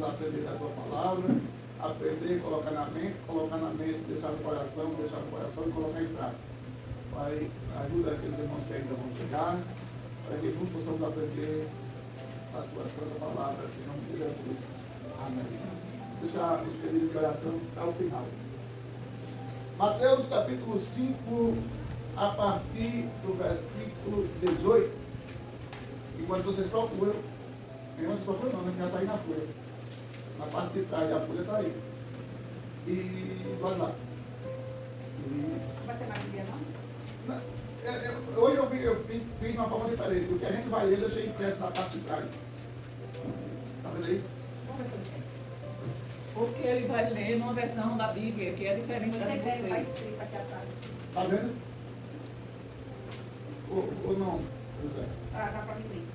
aprender a tua palavra, aprender, colocar na mente, deixar no coração e colocar em prática. Pai, ajuda aqueles irmãos que ainda vão chegar, para que nós possamos aprender a tua santa palavra, em nome de Jesus. Amém. Deixar os pedidos de oração ao final. Mateus capítulo 5, a partir do versículo 18. Enquanto vocês procuram, não se procuram não, né? Já está aí na folha. Na parte de trás da folha está aí. E vai lá. Vai ser na Bíblia, não? Hoje eu fiz de uma forma diferente. O que a gente vai ler, eu deixei impresso na parte de trás. Está vendo aí? Porque ele vai ler numa versão da Bíblia que é diferente da de Vai vocês. ser aqui atrás. Está vendo? Ou não, José? Dá para mim ler.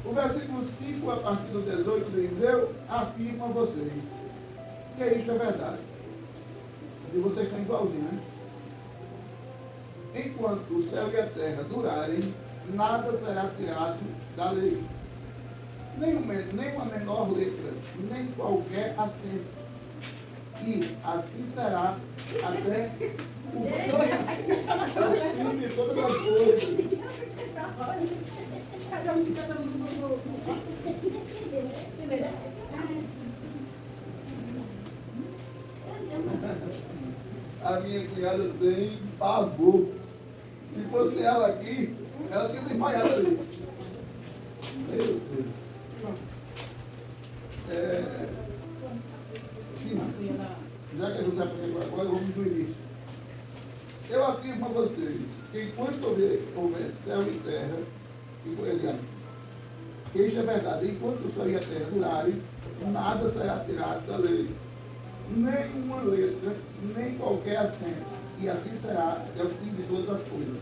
O versículo 5, a partir do 18, diz: eu afirmo a vocês que isto é verdade. E vocês estão igualzinhos, né? Enquanto o céu e a terra durarem, nada será tirado da lei. Nem uma menor letra, nem qualquer acento. E assim será até o fim de todas as coisas. Cada um fica dando no A minha cunhada tem pavor. Se fosse ela aqui, ela tinha desmaiado ali. Meu Deus. Sim, já que a gente vai fazer agora, vamos do início. Eu afirmo a vocês que enquanto houver céu e terra, aliás, que isto é verdade, enquanto o céu e a terra durarem, nada será tirado da lei. Nem uma letra, nem qualquer acento. E assim será até o fim de todas as coisas.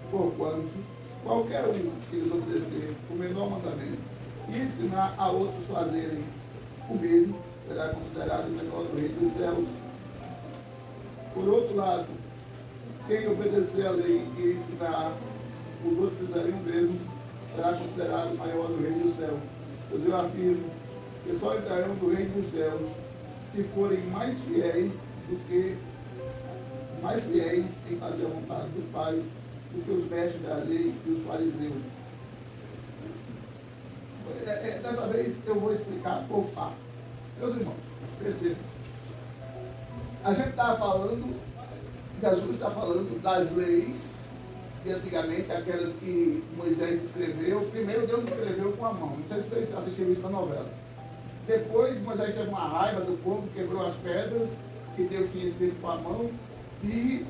Porquanto, qualquer um que lhes obedecer o menor mandamento e ensinar a outros fazerem o mesmo, será considerado o menor do reino dos céus. Por outro lado, quem obedecer a lei e ensinar os outros fazerem o mesmo, será considerado o maior do reino dos céus. Pois eu afirmo que só entrarão no reino dos céus se forem mais fiéis em fazer a vontade do Pai do que os mestres da lei e os fariseus. Dessa vez eu vou explicar por parte. Meus irmãos, percebam. A gente está falando, Jesus está falando das leis de antigamente, aquelas que Moisés escreveu. Primeiro Deus escreveu com a mão. Não sei se vocês assistiram isso na novela. Depois Moisés teve uma raiva do povo, quebrou as pedras que Deus tinha escrito com a mão. E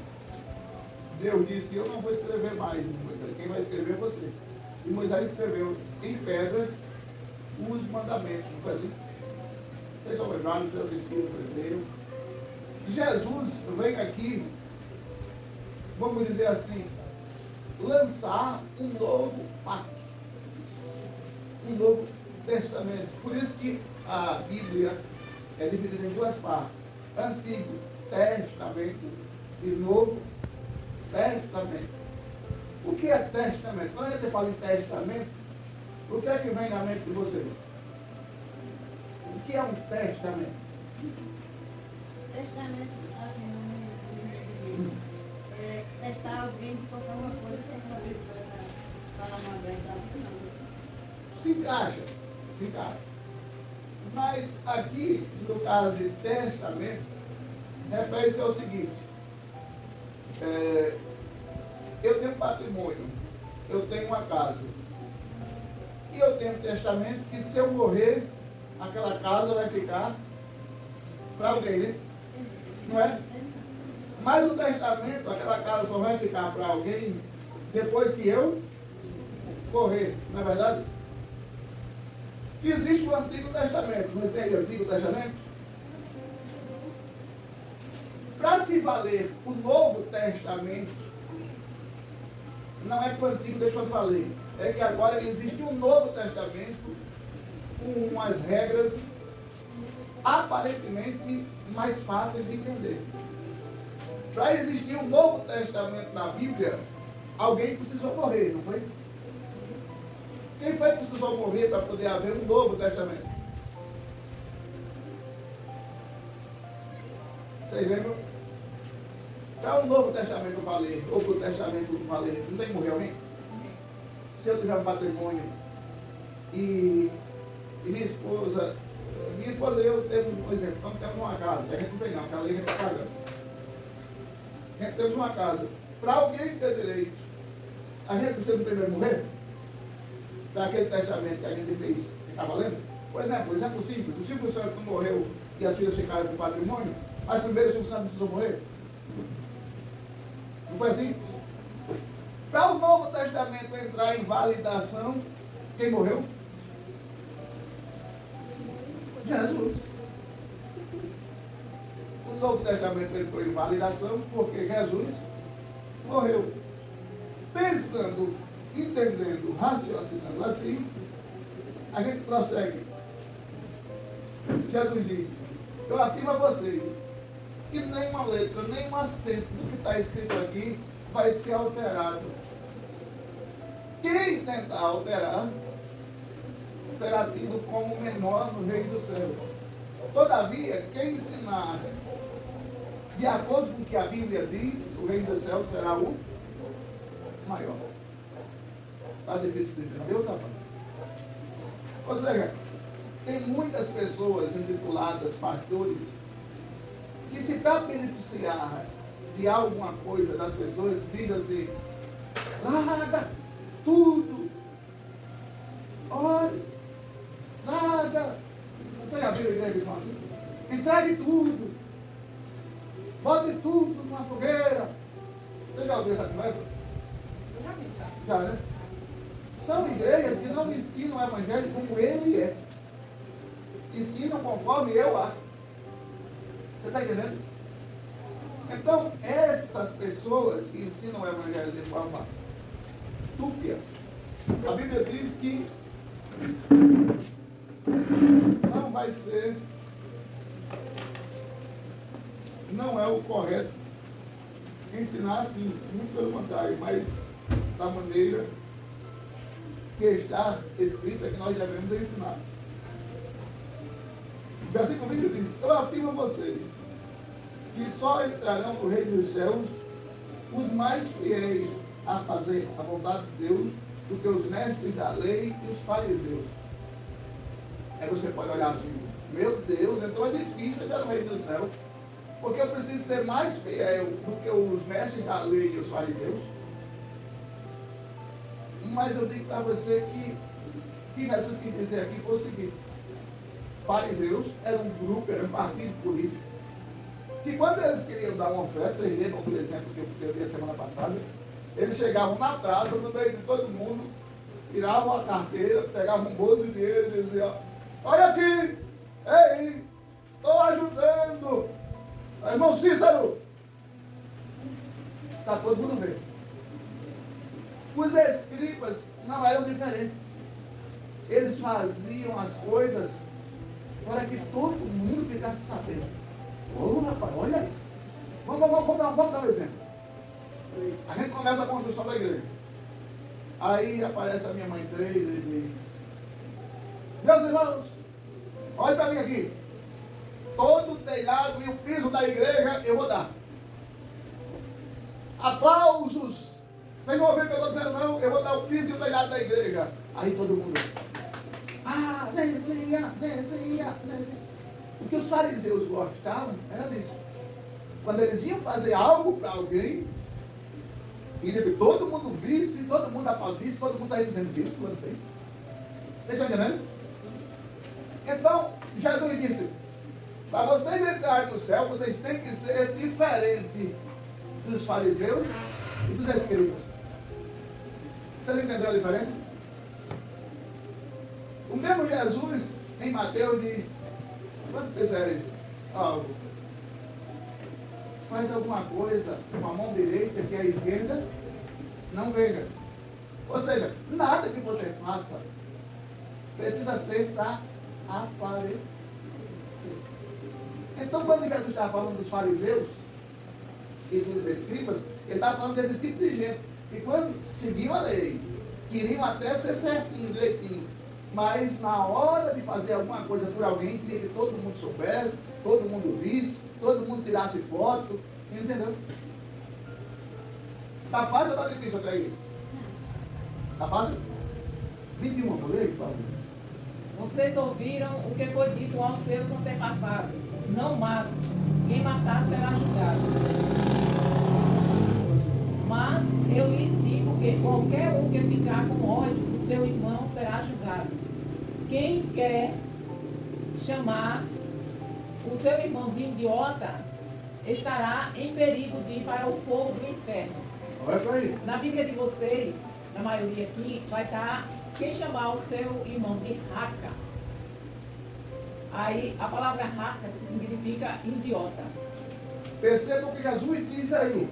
Deus disse: eu não vou escrever mais, Moisés. Quem vai escrever é você. E Moisés escreveu em pedras os mandamentos. Não foi assim? Vocês são lembrados, vocês assistiram, leram. Jesus vem aqui, vamos dizer assim, lançar um novo pacto, um novo testamento. Por isso que a Bíblia é dividida em duas partes: Antigo Testamento e Novo Testamento. O que é testamento? Quando a gente fala em testamento, o que é que vem na mente de vocês? O que é um testamento? Testamento é testar alguém de qualquer uma coisa sem saber falar uma verdade. Se encaixa. Mas aqui, no caso de testamento, refere-se ao seguinte: eu tenho patrimônio, eu tenho uma casa, e eu tenho um testamento que, se eu morrer, aquela casa vai ficar para alguém, né? Não é? Mas o testamento, aquela casa só vai ficar para alguém depois que eu morrer, não é verdade? Existe o Antigo Testamento, não entende o Antigo Testamento? Para se valer o Novo Testamento, não é que o Antigo deixou de valer, é que agora existe um Novo Testamento com umas regras aparentemente mais fáceis de entender. Para existir um Novo Testamento na Bíblia, alguém precisou morrer, não foi? Quem foi que precisou morrer para poder haver um Novo Testamento? Vocês lembram? Para o Novo Testamento eu falei, ou para o Testamento eu falei, não tem que morrer alguém? Se eu tiver um patrimônio e minha esposa e eu temos, por exemplo, nós temos uma casa, a gente não tem não, aquela ali a gente está pagando. A gente temos uma casa. Para alguém ter direito, a gente precisa primeiro morrer? Daquele testamento que a gente fez, está valendo? Por exemplo simples, o Silvio Santos não morreu e as filhas ficaram com patrimônio, mas primeiro o Silvio Santos precisou morrer. Não foi assim? Para o Novo Testamento entrar em validação, quem morreu? Jesus. O Novo Testamento entrou em validação porque Jesus morreu. Pensando, entendendo, raciocinando assim, a gente prossegue. Jesus disse: eu afirmo a vocês que nenhuma letra, nenhum acento do que está escrito aqui vai ser alterado. Quem tentar alterar será tido como menor no reino do céu. Todavia, quem ensinar de acordo com o que a Bíblia diz, o reino do céu será o maior. Está difícil de entender, ou tá falando? Ou seja, tem muitas pessoas intituladas pastores que, se para beneficiar de alguma coisa das pessoas, diz assim: larga tudo, olha, larga. Você já viu a igreja que são assim? Entregue tudo, bote tudo numa fogueira. Você já ouviu essa conversa? Eu já vi, tá? Já, né? São igrejas que não ensinam o evangelho como ele é. Ensinam conforme eu acho. Você está entendendo? Então, essas pessoas que ensinam o evangelho de forma túpia, a Bíblia diz que não vai ser, não é o correto ensinar assim, muito pelo contrário, mas da maneira que está escrito é que nós devemos ensinar. Versículo 20 diz: eu afirmo a vocês que só entrarão no reino dos céus os mais fiéis a fazer a vontade de Deus do que os mestres da lei e os fariseus. Aí você pode olhar assim: meu Deus, então é difícil entrar no reino do céu, porque eu preciso ser mais fiel do que os mestres da lei e os fariseus. Mas eu digo para você que Jesus quis dizer aqui foi o seguinte: fariseus eram um grupo, era um partido político, que quando eles queriam dar uma oferta, vocês lembram do exemplo que eu vi a semana passada, eles chegavam na praça, no meio de todo mundo, tiravam a carteira, pegavam um bolo de dinheiro e diziam: olha aqui, ei, estou ajudando, irmão Cícero. Está todo mundo vendo. Os escribas não eram diferentes. Eles faziam as coisas para que todo mundo ficasse sabendo. Ô, rapaz, olha aí. Vamos dar um exemplo. A gente começa a construção da igreja. Aí aparece a minha mãe 3 e diz: meus irmãos, olha para mim aqui. Todo o telhado e o piso da igreja eu vou dar. Aplausos. Vocês não ouviram o que eu estou dizendo, não? Eu vou dar o piso e o telhado da igreja. Aí todo mundo: ah, descia. O que os fariseus gostavam era disso. Quando eles iam fazer algo para alguém, e todo mundo visse, todo mundo aplaudisse, todo mundo saísse dizendo: viu o que fulano fez? Vocês estão entendendo? Então, Jesus disse: para vocês entrarem no céu, vocês têm que ser diferentes dos fariseus e dos escribas. Vocês entenderam a diferença? O mesmo Jesus, em Mateus, diz: quando fizeres algo, faz alguma coisa com a mão direita que a esquerda não veja. Ou seja, nada que você faça precisa ser para aparecer. Então, quando Jesus está falando dos fariseus e dos escribas, ele está falando desse tipo de gente que, quando seguiam a lei, queriam até ser certinho, direitinho, Mas na hora de fazer alguma coisa por alguém, queria que todo mundo soubesse, todo mundo visse, todo mundo tirasse foto. Entendeu? Tá fácil ou tá difícil até aí? Tá fácil? 21, por aí, por favor. Vocês ouviram o que foi dito aos seus antepassados: não mate, quem matar será julgado. Mas eu lhes digo que qualquer um que ficar com ódio do seu irmão será julgado. Quem quer chamar o seu irmão de idiota estará em perigo de ir para o fogo do inferno. Olha para aí. Na Bíblia de vocês, na maioria aqui, vai estar quem chamar o seu irmão de raca. Aí a palavra raca significa idiota. Perceba o que Jesus diz aí.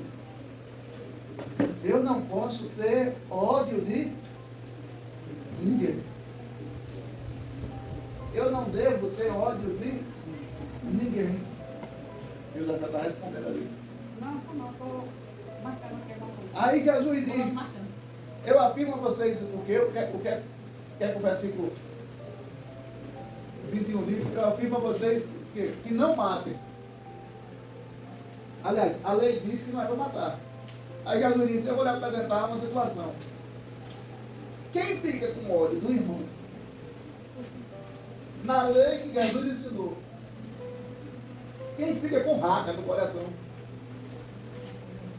Eu não posso ter ódio de ninguém. Eu não devo ter ódio de ninguém. José está respondendo ali. Não, estou marcando aqui alguma coisa. Aí Jesus diz, eu afirmo a vocês o que o versículo 21 diz, eu afirmo a vocês que não matem. Aliás, a lei diz que não é para matar. Aí Jesus disse, eu vou lhe apresentar uma situação. Quem fica com ódio do irmão? Na lei que Jesus ensinou. Quem fica com raca no coração?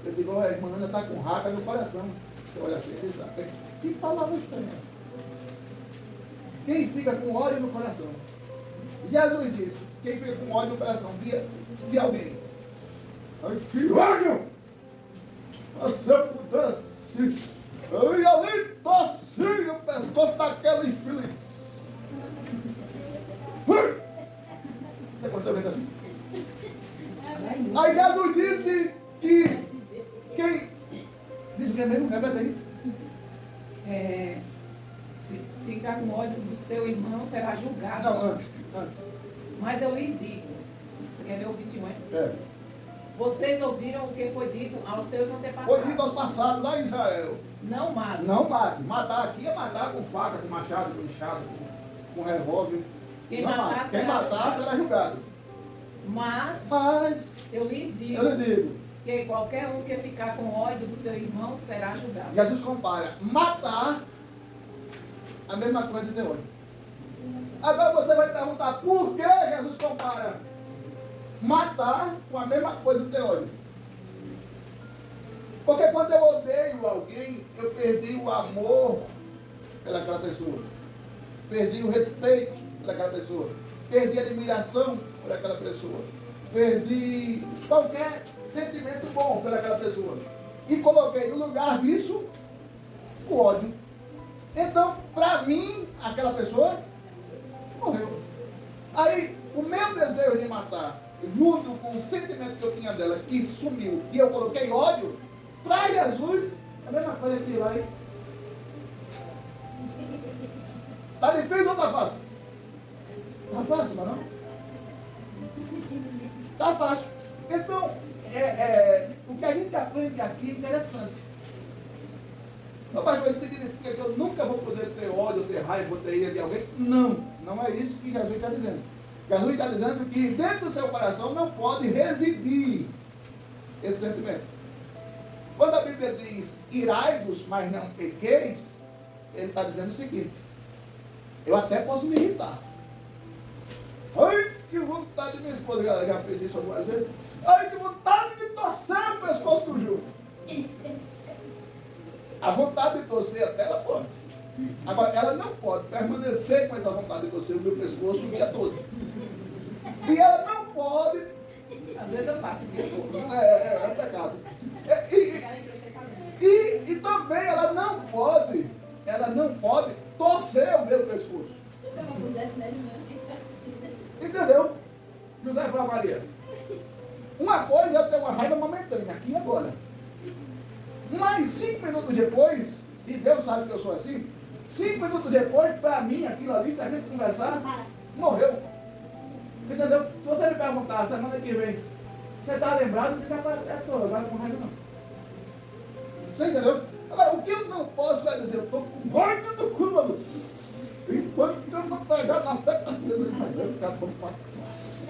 Eu digo, a irmã Ana está com raca no coração. Você olha assim, ele sabe. Que palavra estranha é essa? Quem fica com ódio no coração? Jesus disse, quem fica com ódio no coração de alguém? Ai, que ódio! Se eu pudesse, eu ia ali torcer o pescoço daquela infeliz. Você conseguiu ver assim? Aí Jesus disse que quem... Diz o que é mesmo? Repete aí. Se ficar com ódio do seu irmão será julgado. Não, antes. Mas eu lhes digo, você quer ver o 21, é? É. Vocês ouviram o que foi dito aos seus antepassados. Foi dito aos passados lá em Israel. Não mate. Não mate. Matar aqui é matar com faca, com machado, com enxada, com revólver. Quem Não matar mate. será Quem matar será julgado. Mas eu lhes lhe digo digo, que qualquer um que ficar com ódio do seu irmão será julgado. Jesus compara matar a mesma coisa de ter ódio. Agora você vai perguntar por que Jesus compara matar com a mesma coisa de ter ódio. Porque quando eu odeio alguém, eu perdi o amor pelaquela pessoa. Perdi o respeito pelaquela pessoa. Perdi a admiração por aquela pessoa. Perdi qualquer sentimento bom pelaquela pessoa. E coloquei no lugar disso o ódio. Então, para mim, aquela pessoa morreu. Aí, o meu desejo de matar, junto com o sentimento que eu tinha dela, que sumiu, e eu coloquei ódio, para Jesus, é a mesma coisa que lá, hein? Tá difícil ou tá fácil? Tá fácil, mas não? Tá fácil. Então, o que a gente aprende aqui é interessante. Mas isso significa que eu nunca vou poder ter ódio, ter raiva, ter ira de alguém? Não, não é isso que Jesus está dizendo. Jesus está dizendo que dentro do seu coração não pode residir esse sentimento. Quando a Bíblia diz irai-vos, mas não pequeis, ele está dizendo o seguinte: eu até posso me irritar. Ai, que vontade, minha esposa já fez isso algumas vezes. Ai, que vontade de torcer o pescoço do Ju. A vontade de torcer até ela pode. Agora, ela não pode permanecer com essa vontade de torcer o meu pescoço o dia todo. E ela não pode. Às vezes eu passo o dia todo. É pecado. E também ela não pode torcer o meu pescoço. Entendeu? José Flávio Maria. Uma coisa é eu ter uma raiva momentânea, aqui e agora. Mas 5 minutos depois, e Deus sabe que eu sou assim, 5 minutos depois, para mim, aquilo ali, se a gente conversar, morreu. Entendeu? Se você me perguntar, semana que vem, você está lembrado, não fica agora com raiva não. Você entendeu? Agora, o que eu não posso é dizer, eu estou com raiva do cu, enquanto mais velho, o cara come 4 classes.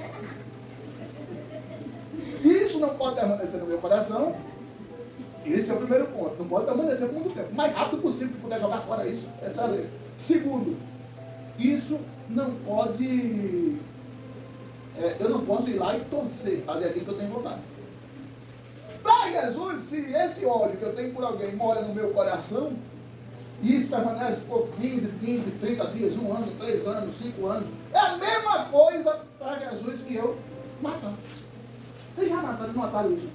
Isso não pode permanecer no meu coração. Esse é o primeiro ponto. Não pode permanecer por muito tempo. O mais rápido possível que puder jogar fora isso, essa lei. Segundo, isso não pode... eu não posso ir lá e torcer, fazer aquilo que eu tenho vontade. Para Jesus, se esse ódio que eu tenho por alguém mora no meu coração, e isso permanece por 15, 20, 30 dias, 1 ano, 3 anos, 5 anos, é a mesma coisa para Jesus que eu matar. Vocês já notaram isso?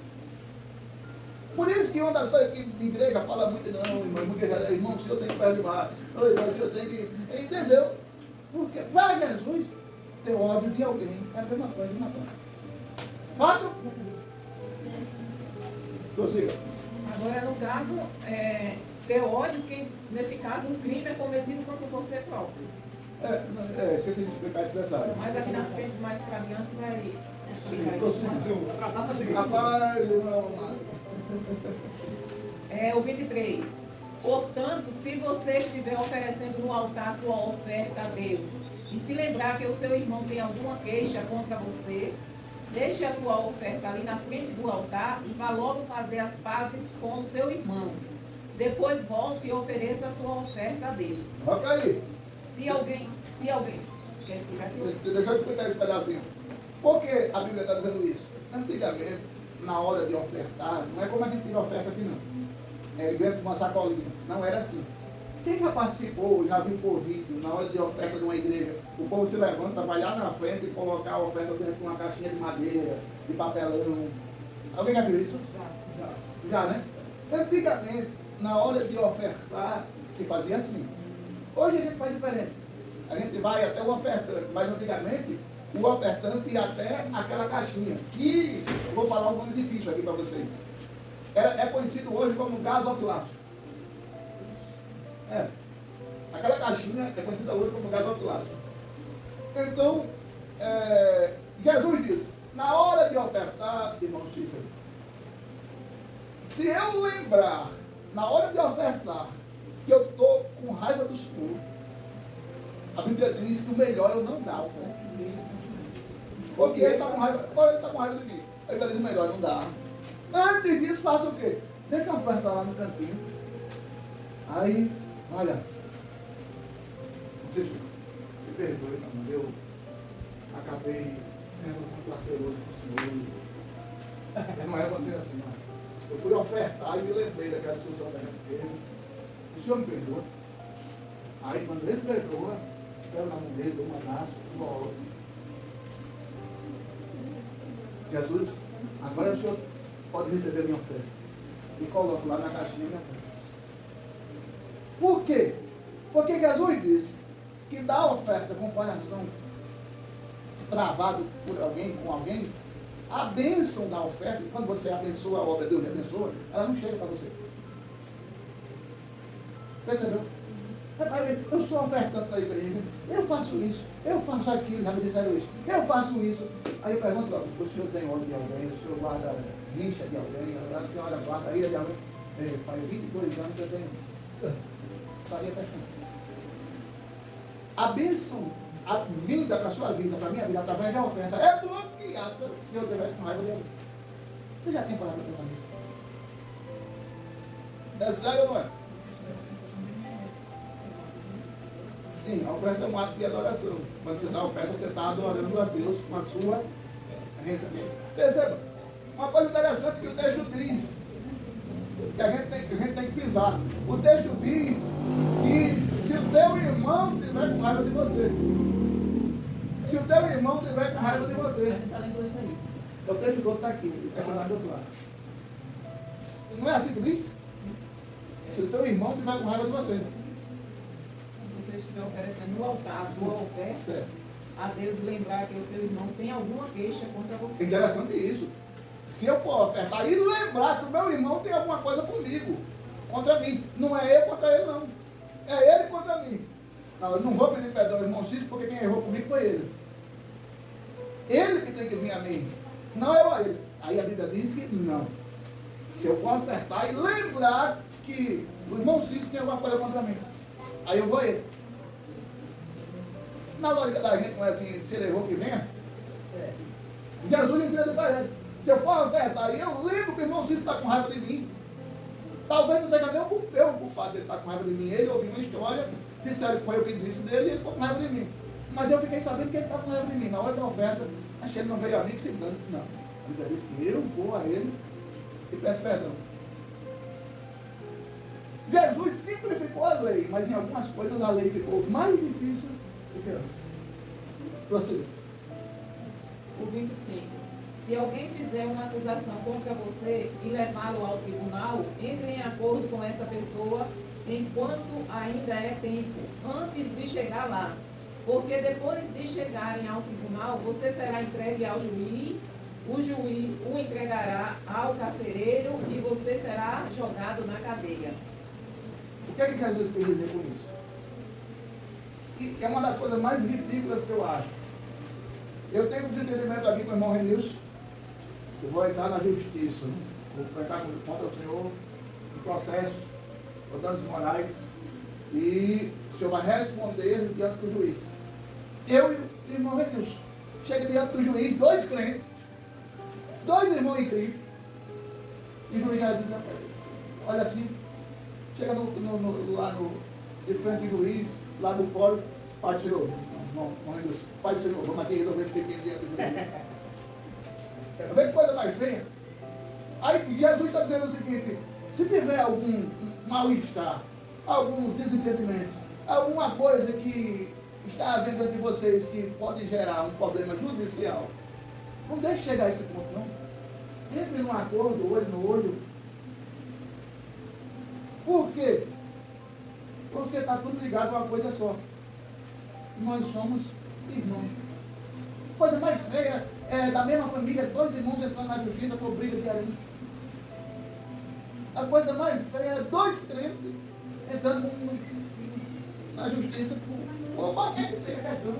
Por isso que uma das coisas que a igreja fala muito, não, irmão, se eu tenho que perdoar, se eu tenho que... Entendeu? Porque para Jesus, ter ódio de alguém é a mesma coisa de matar. Fácil? Prossiga. Agora, no caso, ter ódio, que nesse caso o crime é cometido contra você próprio. Esqueci de explicar esse detalhe. Mas aqui na frente, mais para adiante, vai explicar isso. Rapaz, irmão. O 23. Portanto, se você estiver oferecendo no altar sua oferta a Deus, e se lembrar que o seu irmão tem alguma queixa contra você, deixe a sua oferta ali na frente do altar e vá logo fazer as pazes com o seu irmão. Depois volte e ofereça a sua oferta a Deus. Olha aí. Se alguém... Quer explicar aqui? Deixa eu explicar esse pedacinho. Por que a Bíblia está dizendo isso? Antigamente, na hora de ofertar, não é como a gente tira oferta aqui não. Dentro de uma sacolinha. Não era assim. Quem já participou, já viu por vídeo, na hora de oferta de uma igreja, o povo se levanta, vai lá na frente e colocar a oferta dentro de uma caixinha de madeira, de papelão. Alguém já viu isso? Já, né? Antigamente, na hora de ofertar, se fazia assim. Hoje a gente faz diferente. A gente vai até o ofertante, mas antigamente, o ofertante ia até aquela caixinha. E eu vou falar um nome difícil aqui para vocês. É conhecido hoje como gasofilácio. Aquela caixinha é conhecida hoje como gasofilácio. Então, Jesus disse, na hora de ofertar, irmão Cícero, se eu lembrar, na hora de ofertar, que eu estou com raiva do Senhor, a Bíblia diz que o melhor é eu não dar oferta. Porque ele está com raiva de mim. A Bíblia diz o melhor é não dar. Antes disso, faça o quê? Deixa a oferta lá no cantinho. Aí, olha, Jesus, me perdoe, mas eu acabei sendo muito asqueroso com o Senhor. Não é você assim, não. Eu fui ofertar e me lembrei daquela discussão que a gente teve. O Senhor me perdoa. Aí, quando ele perdoa, eu quero na mão dele, dou um abraço, uma hora. Jesus, agora o Senhor pode receber a minha oferta. E coloco lá na caixinha minha oferta. Por quê? Porque Jesus disse que dar oferta com coração travado por alguém, com alguém, a bênção da oferta, quando você abençoa a obra de Deus, abençoa, ela não chega para você. Percebeu? Eu sou ofertante da igreja, eu faço isso, eu faço aquilo, já me disseram isso, eu faço isso. Aí eu pergunto logo, o senhor tem ódio de alguém, o senhor guarda rixa de alguém, a senhora guarda ira de alguém? Faz 22 anos que eu tenho. Estaria fechando. A bênção, a vinda para a sua vida, para a minha vida, através da oferta, é bloqueada se eu tiver com raiva de alguém. Você já tem parado para pensar nisso? É sério ou não é? Sim, a oferta é um ato de adoração. Quando você dá a oferta, você está adorando a Deus com a sua renda. Perceba, uma coisa interessante que o texto diz, que a gente tem que frisar. O texto diz que se o teu irmão tiver com raiva de você, se o teu irmão tiver com raiva de você, o texto todo está aqui, é do outro lado. Não é assim que diz? Se o teu irmão tiver com raiva de você. Se você estiver oferecendo no altar a sua oferta, Certo. a Deus lembrar que o seu irmão tem alguma queixa contra você. Interessante isso. Se eu for ofertar e lembrar que o meu irmão tem alguma coisa comigo, contra mim. Não é eu contra ele, não. É ele contra mim. Não, eu não vou pedir perdão ao irmão Cícero, porque quem errou comigo foi ele. Ele que tem que vir a mim, não eu a ele. Aí a Bíblia diz que não. Se eu for ofertar e lembrar que o irmão Cícero tem alguma coisa contra mim, aí eu vou a ele. Na lógica da gente não é assim, se ele errou que venha. Jesus ensina diferente. Se eu for ofertar e eu lembro que o irmão Cícero está com raiva de mim, talvez não seja nem eu o culpado dele estar com raiva de mim. Ele ouviu uma história, disseram que foi eu que disse dele e ele ficou com raiva de mim. Mas eu fiquei sabendo que ele estava com raiva de mim. Na hora da oferta, achei que ele não veio a mim que se dane. Não. Ele já disse que eu vou a ele e peço perdão. Jesus simplificou a lei, mas em algumas coisas a lei ficou mais difícil do que antes. Prossiga. O 25. Se alguém fizer uma acusação contra você e levá-lo ao tribunal, entre em acordo com essa pessoa enquanto ainda é tempo, antes de chegar lá. Porque depois de chegarem ao tribunal, você será entregue ao juiz, o juiz o entregará ao carcereiro e você será jogado na cadeia. O que é que Jesus quer dizer com isso? E é uma das coisas mais ridículas que eu acho. Eu tenho um desentendimento aqui com o irmão Renilson. Você vai entrar na justiça, né? Vou entrar contra o senhor no processo, por danos morais, e o senhor vai responder diante do juiz. Eu e o irmão Renilson. Chega diante do juiz, dois crentes, dois irmãos em Cristo, e o juiz já diz, olha assim, chega lá de frente do juiz, lá do fórum, Pai do Senhor, não, Pai do Senhor, vamos aqui resolver esse pepino diante do juiz. Vê que coisa mais feia. Aí Jesus está dizendo o seguinte, se tiver algum mal-estar, algum desentendimento, alguma coisa que está havendo entre vocês que pode gerar um problema judicial, não deixe chegar a esse ponto, não. Entre num acordo, olho no olho. Por quê? Porque está tudo ligado a uma coisa só. Nós somos irmãos. Coisa mais feia é da mesma família, dois irmãos entrando na justiça por briga de herança. A coisa mais feia é dois crentes entrando na justiça por qualquer que seja questão.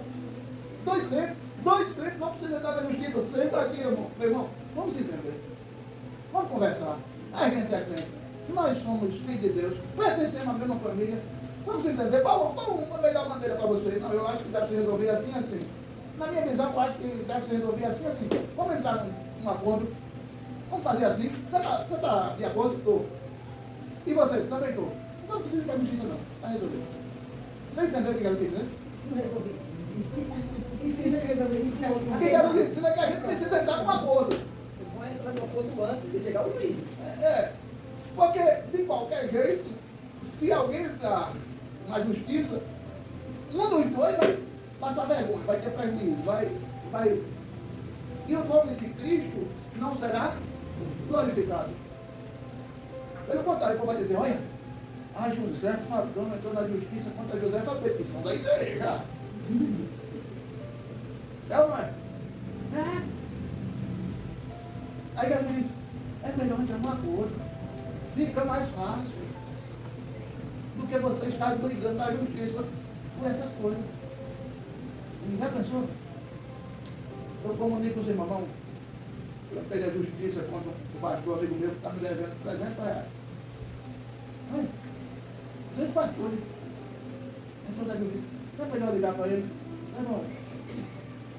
Dois crentes não precisam entrar na justiça. Senta aqui, irmão. Meu irmão, vamos se entender. Vamos conversar. A gente é crente. Nós somos filhos de Deus. Pertencemos à mesma família. Vamos entender. Qual a melhor maneira para você? Não, eu acho que deve se resolver assim, assim. Na minha visão, eu acho que deve se resolver assim, assim. Vamos entrar num acordo. Vamos fazer assim. Você está de acordo? Estou. E você? Também estou. Então não precisa ir para a justiça, não. Está resolvido. Você entendeu o que eu quero dizer? Isso não resolveu. Isso não resolveu. Isso não O que eu quero dizer é que a gente precisa entrar num acordo. Vou entrar no acordo antes de chegar ao juiz. Porque, de qualquer jeito, se alguém entrar na justiça, um dos dois vai passar vergonha, vai ter prejuízo, vai. E o nome de Cristo não será glorificado. Pelo contrário, o povo vai dizer, olha, a José Fagão entrou na justiça contra José, foi a petição da igreja. É ou não é? Aí Jesus diz, é melhor entrar num acordo. Fica mais fácil do que você estar brigando na justiça por essas coisas. E já pensou? Eu comunico os irmãos, eu tenho a justiça contra o pastor amigo meu que está me devendo 300 reais. Aí, dois pastores entrou na justiça. Não é melhor ligar para ele? Não, irmão.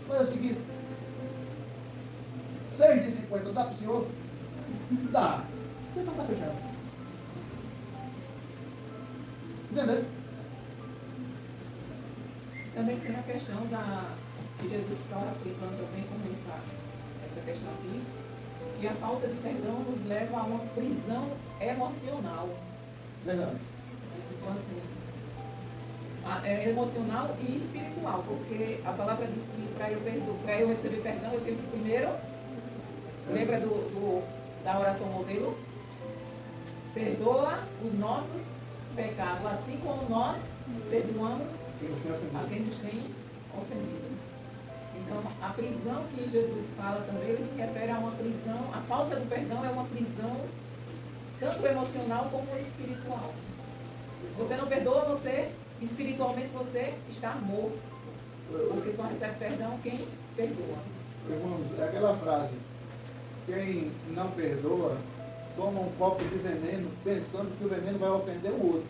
Faz o seguinte, 6 de 50, dá para o senhor? Dá. Você está fechado. Entendeu? Também tem a questão que Jesus está frisando também com essa questão aqui, que a falta de perdão nos leva a uma prisão emocional. Verdade. Então, assim, é emocional e espiritual, porque a palavra diz que para eu receber perdão, eu tenho que primeiro, lembra da oração modelo? Perdoa os nossos pecados, assim como nós perdoamos a quem nos tem ofendido. Então, a prisão que Jesus fala também, ele se refere a uma prisão, a falta do perdão é uma prisão tanto emocional como espiritual. E se você não perdoa, espiritualmente você está morto. Porque só recebe perdão quem perdoa. Irmãos, é aquela frase, quem não perdoa, toma um copo de veneno, pensando que o veneno vai ofender o outro.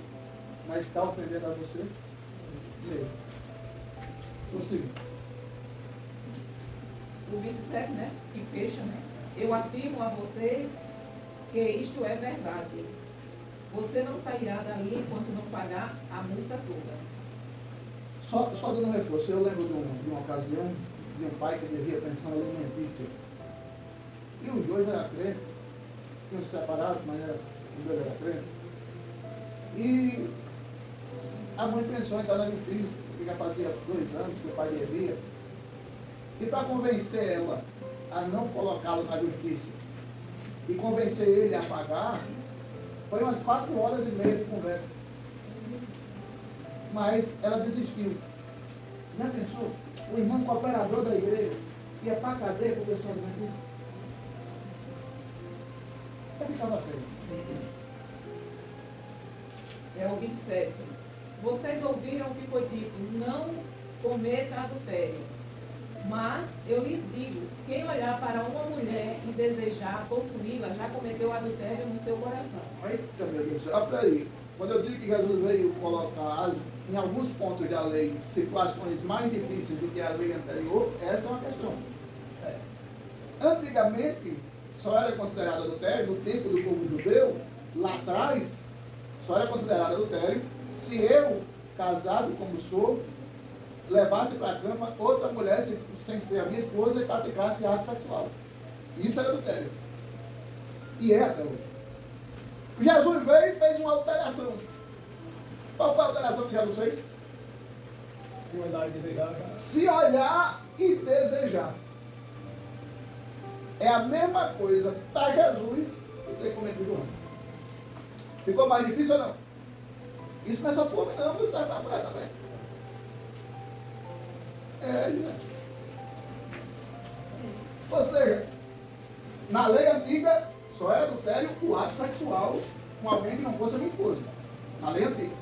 Mas está ofendendo a você mesmo. Prossiga. O 27, né? Que fecha, né? Eu afirmo a vocês que isto é verdade. Você não sairá dali enquanto não pagar a multa toda. Só dando um reforço, eu lembro de uma ocasião de um pai que devia pensão alimentícia. E os dois eram crentes, tinham se separado, mas os dois eram crentes. E a mãe pensou em estar na justiça, porque já fazia 2 anos que o pai devia. E para convencer ela a não colocá-lo na justiça e convencer ele a pagar, foi umas 4 horas e meia de conversa. Mas ela desistiu. Já pensou? O irmão cooperador da igreja ia para a cadeia com o pessoal alimentício. Eu ficava feio. É o 27. Vocês ouviram o que foi dito, não cometa adultério. Mas eu lhes digo, quem olhar para uma mulher e desejar possuí-la, já cometeu adultério no seu coração. Eita, meu Deus do céu. Olha para aí. Quando eu digo que Jesus veio colocar em alguns pontos da lei situações mais difíceis do que a lei anterior, essa é uma questão. Antigamente, só era considerado adultério, no tempo do povo judeu, lá atrás, só era considerado adultério se eu, casado como sou, levasse para a cama outra mulher sem ser a minha esposa e praticasse ato sexual. Isso era adultério. E é até hoje. Jesus veio e fez uma alteração. Qual foi a alteração que Jesus fez? Se olhar e desejar, cara. Se olhar e desejar. É a mesma coisa para Jesus que ter cometido antes. Ficou mais difícil ou não? Isso não é só para o homem, não, isso é para a mulher também. Gente. Ou seja, na lei antiga, só era adultério o ato sexual com alguém que não fosse a minha esposa. Na lei antiga.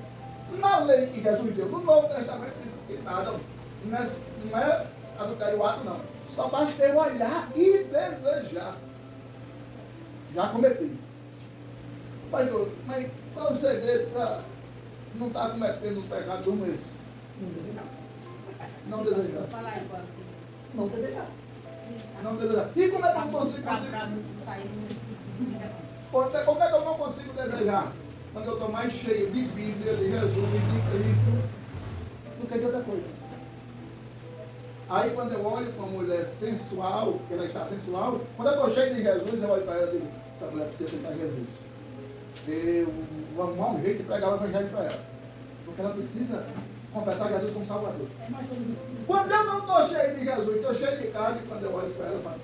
Na lei que Jesus deu no Novo Testamento, disse que nada, não é adultério o ato, não. Só basta eu olhar e desejar. Já cometi. Pastor, mas qual é o segredo para não estar cometendo um pecado como esse? Não desejar. Não desejar. Fala aí, igual assim. Não desejar. Não desejar. E como é que eu não consigo? Pra muito sair. Como é que eu não consigo desejar? Quando eu estou mais cheio de Bíblia, de Jesus e de Cristo, do que de outra coisa. Aí quando eu olho para uma mulher sensual, que ela está sensual, quando eu estou cheio de Jesus, eu olho para ela e digo, essa mulher precisa aceitar Jesus. Eu vou arrumar um jeito de pregar o evangelho para ela. Porque ela precisa confessar Jesus como Salvador. Quando eu não estou cheio de Jesus, estou cheio de carne, quando eu olho para ela, eu faço.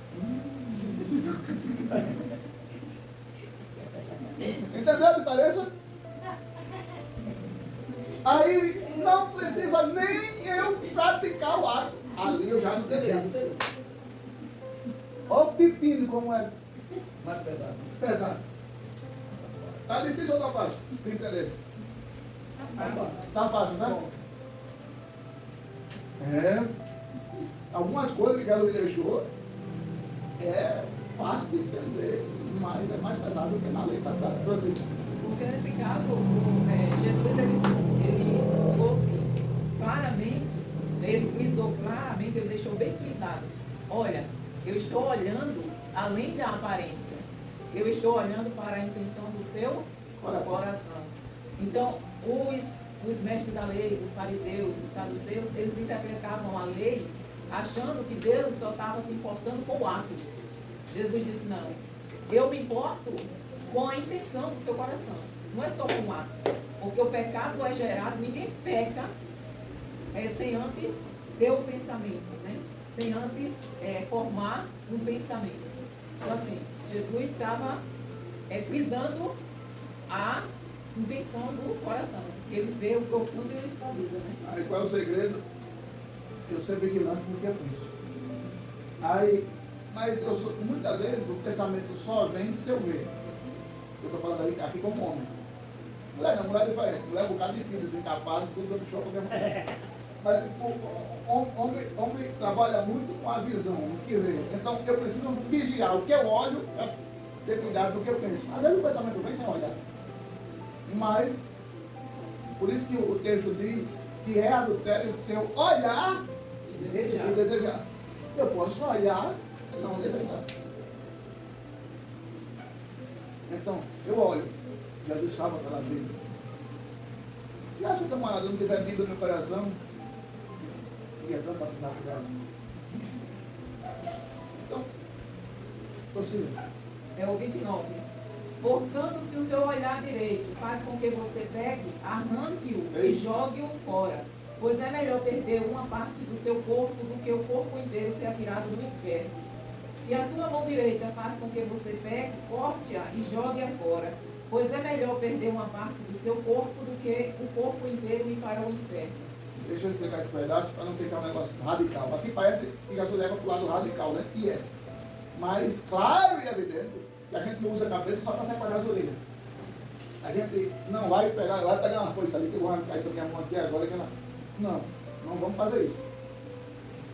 Entendeu a diferença? Aí não precisa nem eu praticar o ato. Ali eu já não desejo. Olha o pepino como é Mais pesado. pesado. Tá difícil ou tá fácil? De entender? Tá fácil, né? Algumas coisas que ela me deixou é fácil de entender, mas é mais pesado do que na lei passada. Porque nesse caso, Jesus, ele trouxe claramente, ele frisou claramente, ele deixou bem frisado. Olha, eu estou olhando além da aparência. Eu estou olhando para a intenção do seu coração. Então, os mestres da lei, os fariseus, os saduceus, eles interpretavam a lei achando que Deus só estava se importando com o ato. Jesus disse, não, eu me importo com a intenção do seu coração. Não é só com o ato. Porque o pecado é gerado, ninguém peca sem antes ter o pensamento, né? Sem antes formar um pensamento. Então, assim, Jesus estava frisando a intenção do coração. Ele vê o profundo e o escondido, né? Aí qual é o segredo? Eu ser vigilante no que eu penso. Aí, mas muitas vezes o pensamento só vem se eu ver. Eu estou falando aí aqui como homem. Mulher não, mulher é diferente. Mulher é um bocado de filhos, encapados, tudo dando show para mulher. Mas o homem trabalha muito com a visão, o que vê. Então eu preciso vigiar o que eu olho para ter cuidado do que eu penso. Às vezes o pensamento vem sem olhar. Mas, por isso que o texto diz que é adultério o seu olhar Desejar. e desejar. Eu posso olhar e não desejar. Então, eu olho, Jesus salva aquela Bíblia. E acho que o camarada não tiver Bíblia no coração, e é tanto batizar por ela. Então, possível. É o 29. Portanto, se o seu olhar direito faz com que você pegue, arranque-o e jogue-o fora. Pois é melhor perder uma parte do seu corpo do que o corpo inteiro ser atirado no inferno. Se a sua mão direita faz com que você pegue, corte-a e jogue-a fora. Pois é melhor perder uma parte do seu corpo do que o corpo inteiro ir para o inferno. Deixa eu explicar esse pedaço para não ficar um negócio radical. Aqui parece que Jesus leva para o lado radical, né? E é. Mas claro e evidente que a gente não usa a cabeça só para separar as orelhas. A gente não vai pegar uma foice ali, que eu vou arrancar essa minha mão aqui agora. Não vamos fazer isso.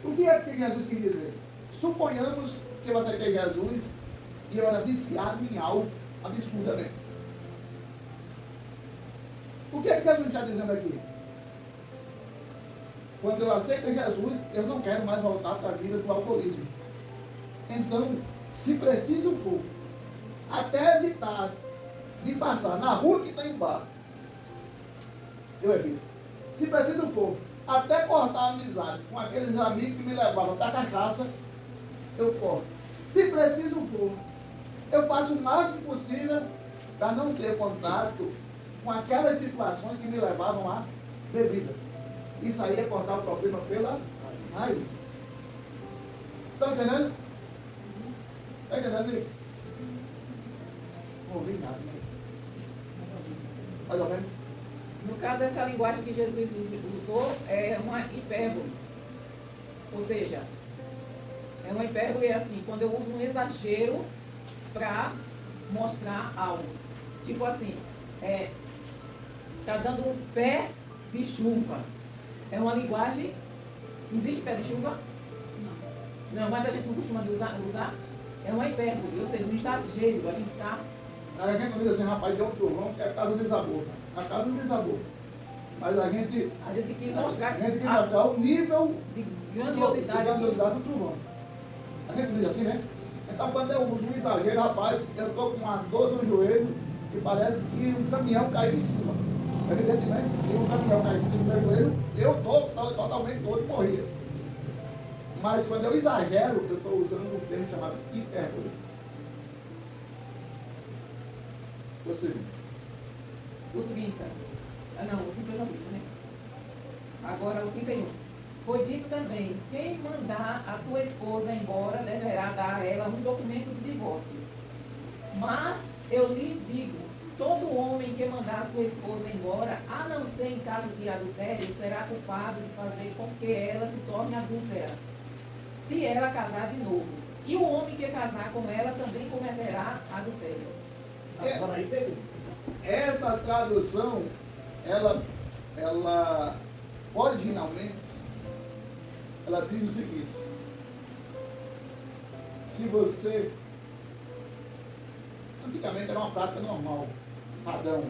O que é que Jesus quis dizer? Suponhamos que você tem Jesus e ele era viciado em algo absurdamente. O que é que Jesus está dizendo aqui? Quando eu aceito Jesus, eu não quero mais voltar para a vida do alcoolismo. Então, se preciso for, até evitar de passar na rua que tem um bar, eu evito. Se preciso for, até cortar amizades com aqueles amigos que me levavam para a cachaça, eu corto. Se preciso for, eu faço o máximo possível para não ter contato com aquelas situações que me levavam à bebida. Isso aí é cortar o problema pela raiz. Estão entendendo? Está entendendo? Não ouvi nada, né? Mais ou menos. No caso, essa linguagem que Jesus usou é uma hipérbole. Ou seja, é uma hipérbole assim, quando eu uso um exagero para mostrar algo. Tipo assim, está dando um pé de chuva. É uma linguagem. Existe pé de chuva? Não, mas a gente não costuma usar. É uma hipérbole, ou seja, um exagero. A gente está. Aí a gente diz assim, rapaz, deu um trovão, que a casa desabou. A casa não desabou. Mas a gente quis mostrar o nível de grandiosidade. do trovão. A gente diz assim, né? Então, quando eu uso um exagero, rapaz, eu estou com uma dor no joelho que parece que um caminhão caiu em cima. Evidentemente, se um caminhão caísse em cima do meu joelho, eu estou totalmente todo morria. Mas quando eu exagero, eu estou usando um termo chamado hipérbole. Ou seja, O 30. Não, o 30 eu já disse, né? Agora o 31. Foi dito também, quem mandar a sua esposa embora deverá dar a ela um documento de divórcio. Mas eu lhes digo, todo homem que mandar a sua esposa embora, a não ser em caso de adultério, será culpado de fazer com que ela se torne adúltera, se ela casar de novo. E o homem que casar com ela também cometerá adultério. Agora aí pegou. essa tradução, ela originalmente, ela diz o seguinte: se você, antigamente era uma prática normal, padrão,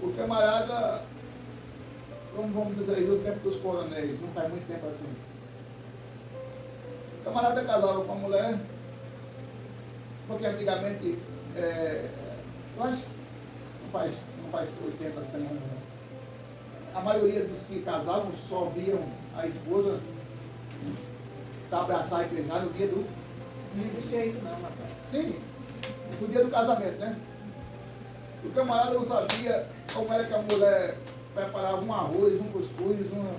o camarada, como vamos dizer aí, no tempo dos coronéis, não faz muito tempo assim, o camarada casava com a mulher, porque antigamente, eu acho que não faz 80, 100 anos, não. A maioria dos que casavam só viam a esposa para abraçar e beijar no dia do... Não existia isso não, rapaz. Sim, no dia do casamento, né? O camarada não sabia como era que a mulher preparava um arroz, um cuscuz, não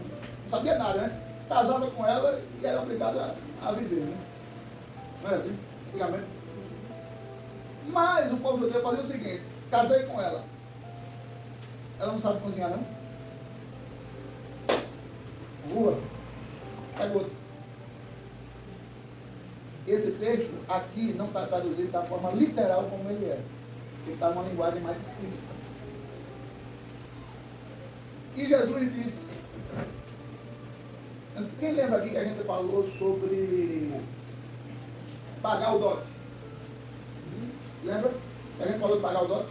sabia nada, né? Casava com ela e era obrigado a viver, né? Não é assim? Antigamente. Mas o povo judeu fazia o seguinte: casei com ela. Ela não sabe cozinhar, não? Rua. Pega outro. Esse texto aqui não está traduzido da forma literal como ele é. Ele está numa linguagem mais explícita. E Jesus disse... Quem lembra aqui que a gente falou sobre pagar o dote? Lembra? Que a gente falou de pagar o dote?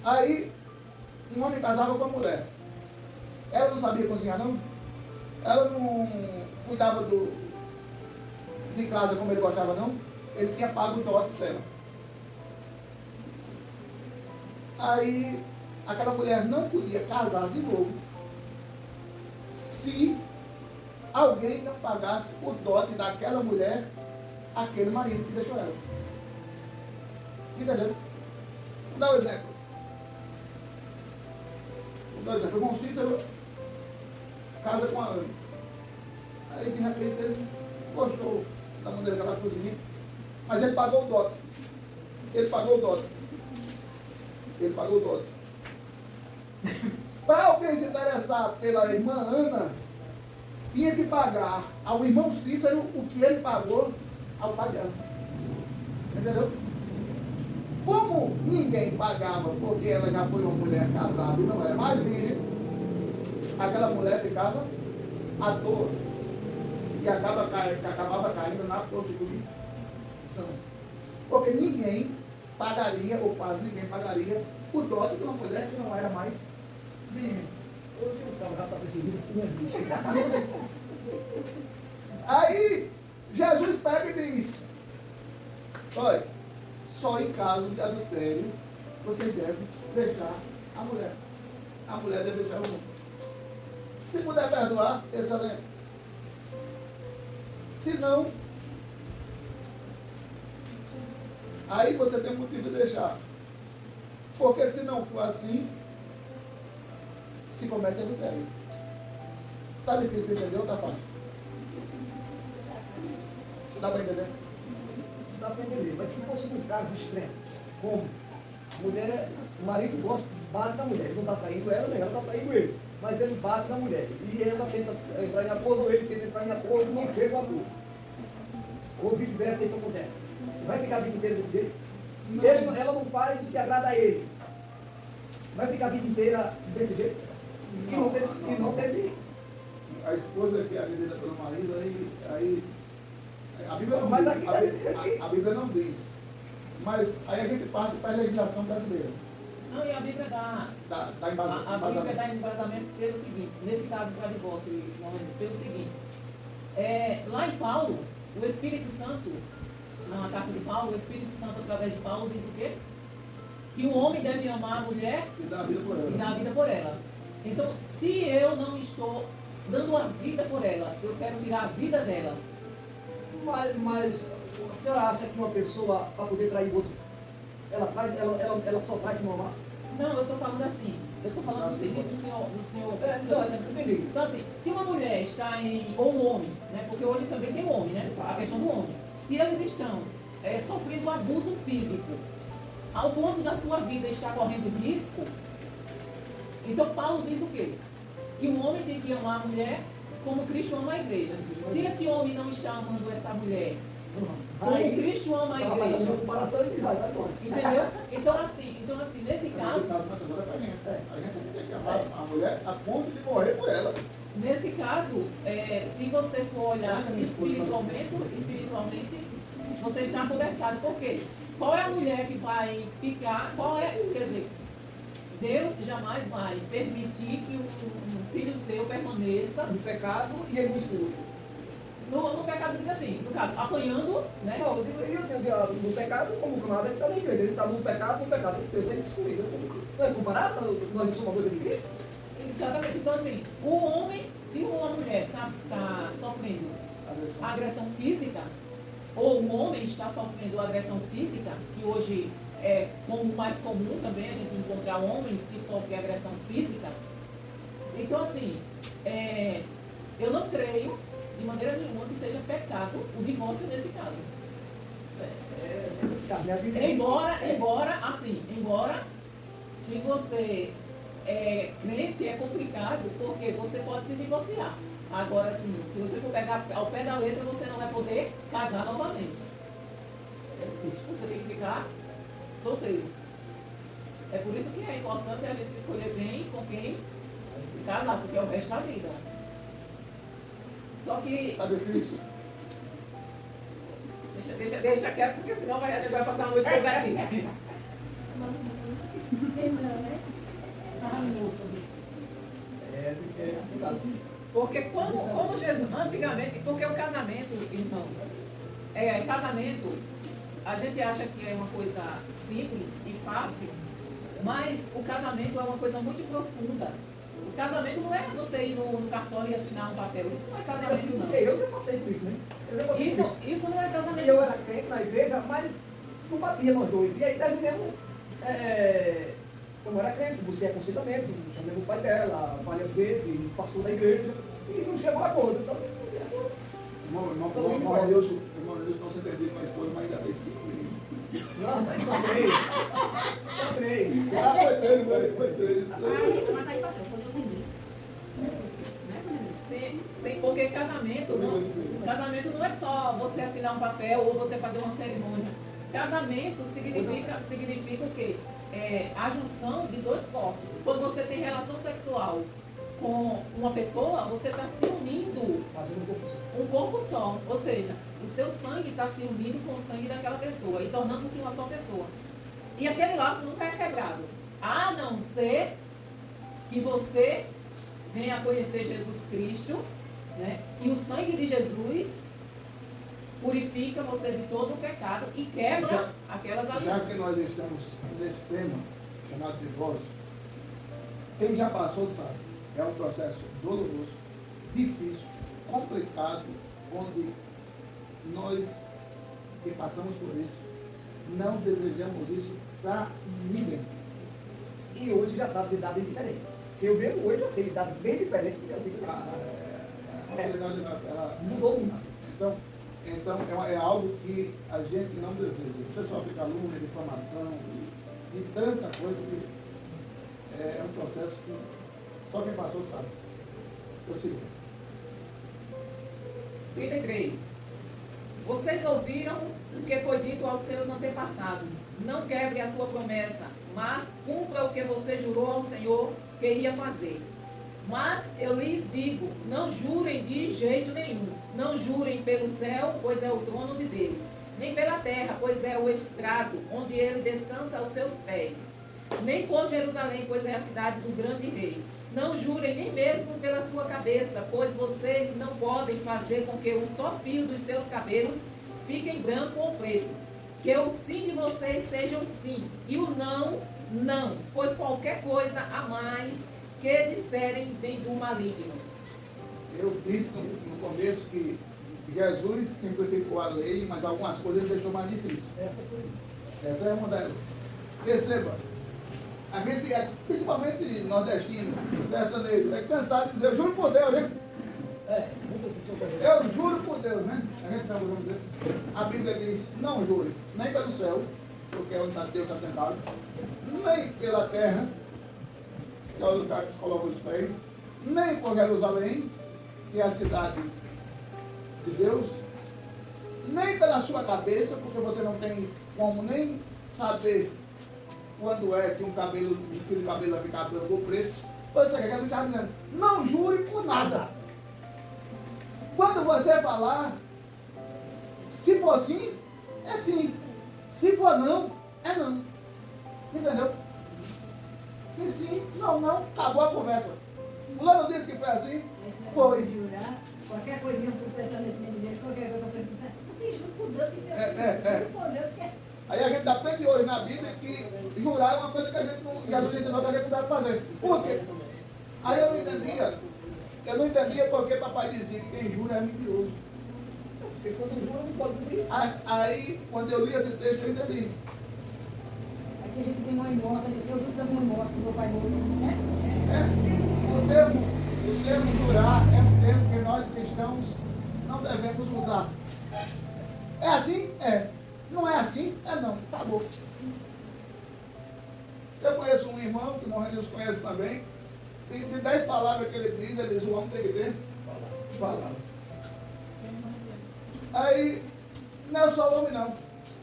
Aí, um homem casava com a mulher. Ela não sabia cozinhar, não? ela não cuidava de casa como ele gostava, não. Ele tinha pago o dote dela. Aí, aquela mulher não podia casar de novo se alguém não pagasse o dote daquela mulher aquele marido que deixou ela. Entendeu? Vou dar um exemplo. O irmão Cícero casa com a Ana. Aí de repente ele gostou da maneira que ela cozinha, mas ele pagou o dote. Ele pagou o dote. Ele pagou o dote. Para alguém se interessar pela irmã Ana, tinha que pagar ao irmão Cícero o que ele pagou ao pai dela. Entendeu? Como ninguém pagava porque ela já foi uma mulher casada e não era mais virgem, aquela mulher ficava à toa e acabava caindo na prostituição. Porque ninguém pagaria, ou quase ninguém pagaria, o dote de uma mulher que não era mais virgem. Hoje eu estava já para preferido, isso não é bicho. Aí Jesus pega e diz: olha, só em caso de adultério vocês devem deixar a mulher. A mulher deve deixar o homem. Se puder perdoar, excelente. Se não, aí você tem motivo de deixar. Porque se não for assim, se comete adultério. Está difícil de entender ou está fácil? Dá para entender? Dá para entender, mas se fosse um caso extremo, como mulher, o marido gosta, bate na mulher, ele não está traindo ela, nem ela está traindo ele, mas ele bate na mulher, e ela tenta entrar em acordo, ele tenta entrar em acordo, não chega a acordo. Ou vice-versa, isso acontece. Vai ficar a vida inteira desse jeito? Ela não faz o que agrada a ele. Vai ficar a vida inteira desse jeito? E não teve. A esposa que é agredida pelo marido, aí a Bíblia não Mas diz. aqui tá dizendo aqui. A Bíblia não diz. Mas aí a gente parte para a legislação brasileira. Não, e a Bíblia dá. Dá A Bíblia embasamento. dá embasamento pelo seguinte, nesse caso para divórcio, pelo seguinte. Lá em Paulo, o Espírito Santo, na carta de Paulo, o Espírito Santo, através de Paulo, diz o quê? Que o homem deve amar a mulher E dá a vida por ela. e dar a vida por ela. Então, se eu não estou dando a vida por ela, eu quero tirar a vida dela. Mas a senhora acha que uma pessoa, para poder trair o outro, ela só traz se não amar? Não, eu estou falando assim. Eu estou falando do seguinte, do senhor Entendi. Então, assim, se uma mulher está ou um homem, né? Porque hoje também tem homem, né? A questão do homem. Se eles estão sofrendo abuso físico, ao ponto da sua vida estar correndo risco, então Paulo diz o quê? Que um homem tem que amar a mulher como Cristo ama a igreja. Se esse homem não está amando essa mulher como Cristo ama a igreja, entendeu? Então assim, nesse caso, A gente tem que amar a mulher a ponto de morrer por ela. nesse caso, se você for olhar espiritualmente, você está acobertado. Por quê? Qual é a mulher que vai ficar, quer dizer, Deus jamais vai permitir que um filho seu permaneça No pecado e ele no escuro. no pecado, diga assim, no caso, apanhando, né? Não, no pecado, como camarada, ele está na igreja. Ele está no pecado, Deus tem que excluir. Não é comparado? Nós não somos a noiva de Cristo? Exatamente. Então, assim, o homem, se uma mulher está sofrendo agressão física, ou um homem está sofrendo agressão física, que hoje é como mais comum também a gente encontrar homens que sofrem agressão física. Então, assim, eu não creio de maneira nenhuma que seja pecado o divórcio nesse caso. Embora, se você é crente, é complicado, porque você pode se divorciar. Agora, assim, se você for pegar ao pé da letra, você não vai poder casar novamente. É difícil. Você tem que ficar solteiro. É por isso que é importante a gente escolher bem com quem casar, porque é o resto da vida. Só que Está difícil. deixa quieto, porque senão a gente vai passar a noite toda aqui. Porque como Jesus, antigamente, porque o casamento, irmãos, casamento, a gente acha que é uma coisa simples e fácil, mas o casamento é uma coisa muito profunda. O casamento não é você ir no cartório e assinar um papel. Isso não é casamento, não. Eu já passei por isso, né? Eu já passei por isso. Isso não é casamento. Eu era crente na igreja, mas não batia nós dois. E aí terminamos, como era crente, busquei aconselhamento, chamei o pai dela várias vezes, passou da igreja, e não chegou a acordo. Então, Irmão Nilson, não se entendia com a esposa, mas ainda fez 5 mil. não, mas só três. Só três. Foi 3. Mas aí passou, foi 2 Sim, porque casamento não é só você assinar um papel ou você fazer uma cerimônia. Casamento significa o quê? A junção de 2 corpos. Quando você tem relação sexual com uma pessoa, você está se unindo um corpo só. Ou seja, o seu sangue está se unindo com o sangue daquela pessoa e tornando-se uma só pessoa. E aquele laço nunca é quebrado. A não ser que você venha a conhecer Jesus Cristo, né? E o sangue de Jesus purifica você de todo o pecado e quebra aquelas Já alianças. que nós estamos nesse tema, chamado divórcio, quem já passou sabe, é um processo doloroso, difícil, complicado, onde nós que passamos por isso, não desejamos isso para ninguém. E hoje já sabe lidar bem diferente. Eu mesmo hoje já sei lidar bem diferente do que eu digo. A realidade ela Mudou muito. Então é algo que a gente não deseja. Você só fica aluno, difamação, e tanta coisa que é um processo que só quem passou sabe. Eu sigo. 33. Vocês ouviram o que foi dito aos seus antepassados. Não quebre a sua promessa, mas cumpra o que você jurou ao Senhor que ia fazer. Mas eu lhes digo, não jurem de jeito nenhum. Não jurem pelo céu, pois é o trono de Deus. Nem pela terra, pois é o estrado, onde ele descansa aos seus pés. Nem por Jerusalém, pois é a cidade do grande rei. Não jurem nem mesmo pela sua cabeça, pois vocês não podem fazer com que um só fio dos seus cabelos fiquem branco ou preto. Que o sim de vocês seja um sim, e o não, não. Pois qualquer coisa a mais que disserem vem do maligno. Eu disse no começo que Jesus simplificou a lei, mas algumas coisas ele deixou mais difícil. Essa é uma delas. Perceba, a gente, principalmente nordestino, sertanejo, é cansado de dizer, eu juro por Deus, né? Eu juro por Deus, né? A gente não jura por Deus. A Bíblia diz, não jure, nem pelo céu, porque é onde Deus está sentado, nem pela terra, que é o lugar que se coloca os pés, nem por Jerusalém, que é a cidade de Deus, nem pela sua cabeça, porque você não tem como nem saber quando é que um fio de cabelo vai ficar branco ou preto. Ou seja, que a gente está dizendo, não jure por nada. Quando você falar, se for sim, é sim. Se for não, é não. Entendeu? Se sim, não, acabou a conversa. Fulano disse que foi assim, foi. Jurar, qualquer coisinha por sertanejo dele, qualquer coisa para ele. Porque juro por Deus que juro por Deus que é. Aí a gente aprende hoje na Bíblia que jurar é uma coisa que a gente não, Jesus ensinou que a gente não deve fazer. Por quê? Aí eu não entendia porque papai dizia que quem jura é mentiroso. Porque quando jura não pode cumprir. Aí, quando eu li esse texto, eu entendi. Aqui a gente tem mãe morta, diz que eu juro para mãe morta, meu pai morto, né? O termo jurar é um termo que nós cristãos não devemos usar. É assim? É. Não é assim? É não. Acabou. Eu conheço um irmão, que nós nos conhece também, e de 10 palavras que ele diz, ele diz, o homem tem que ter palavras. Aí, não é só o homem não.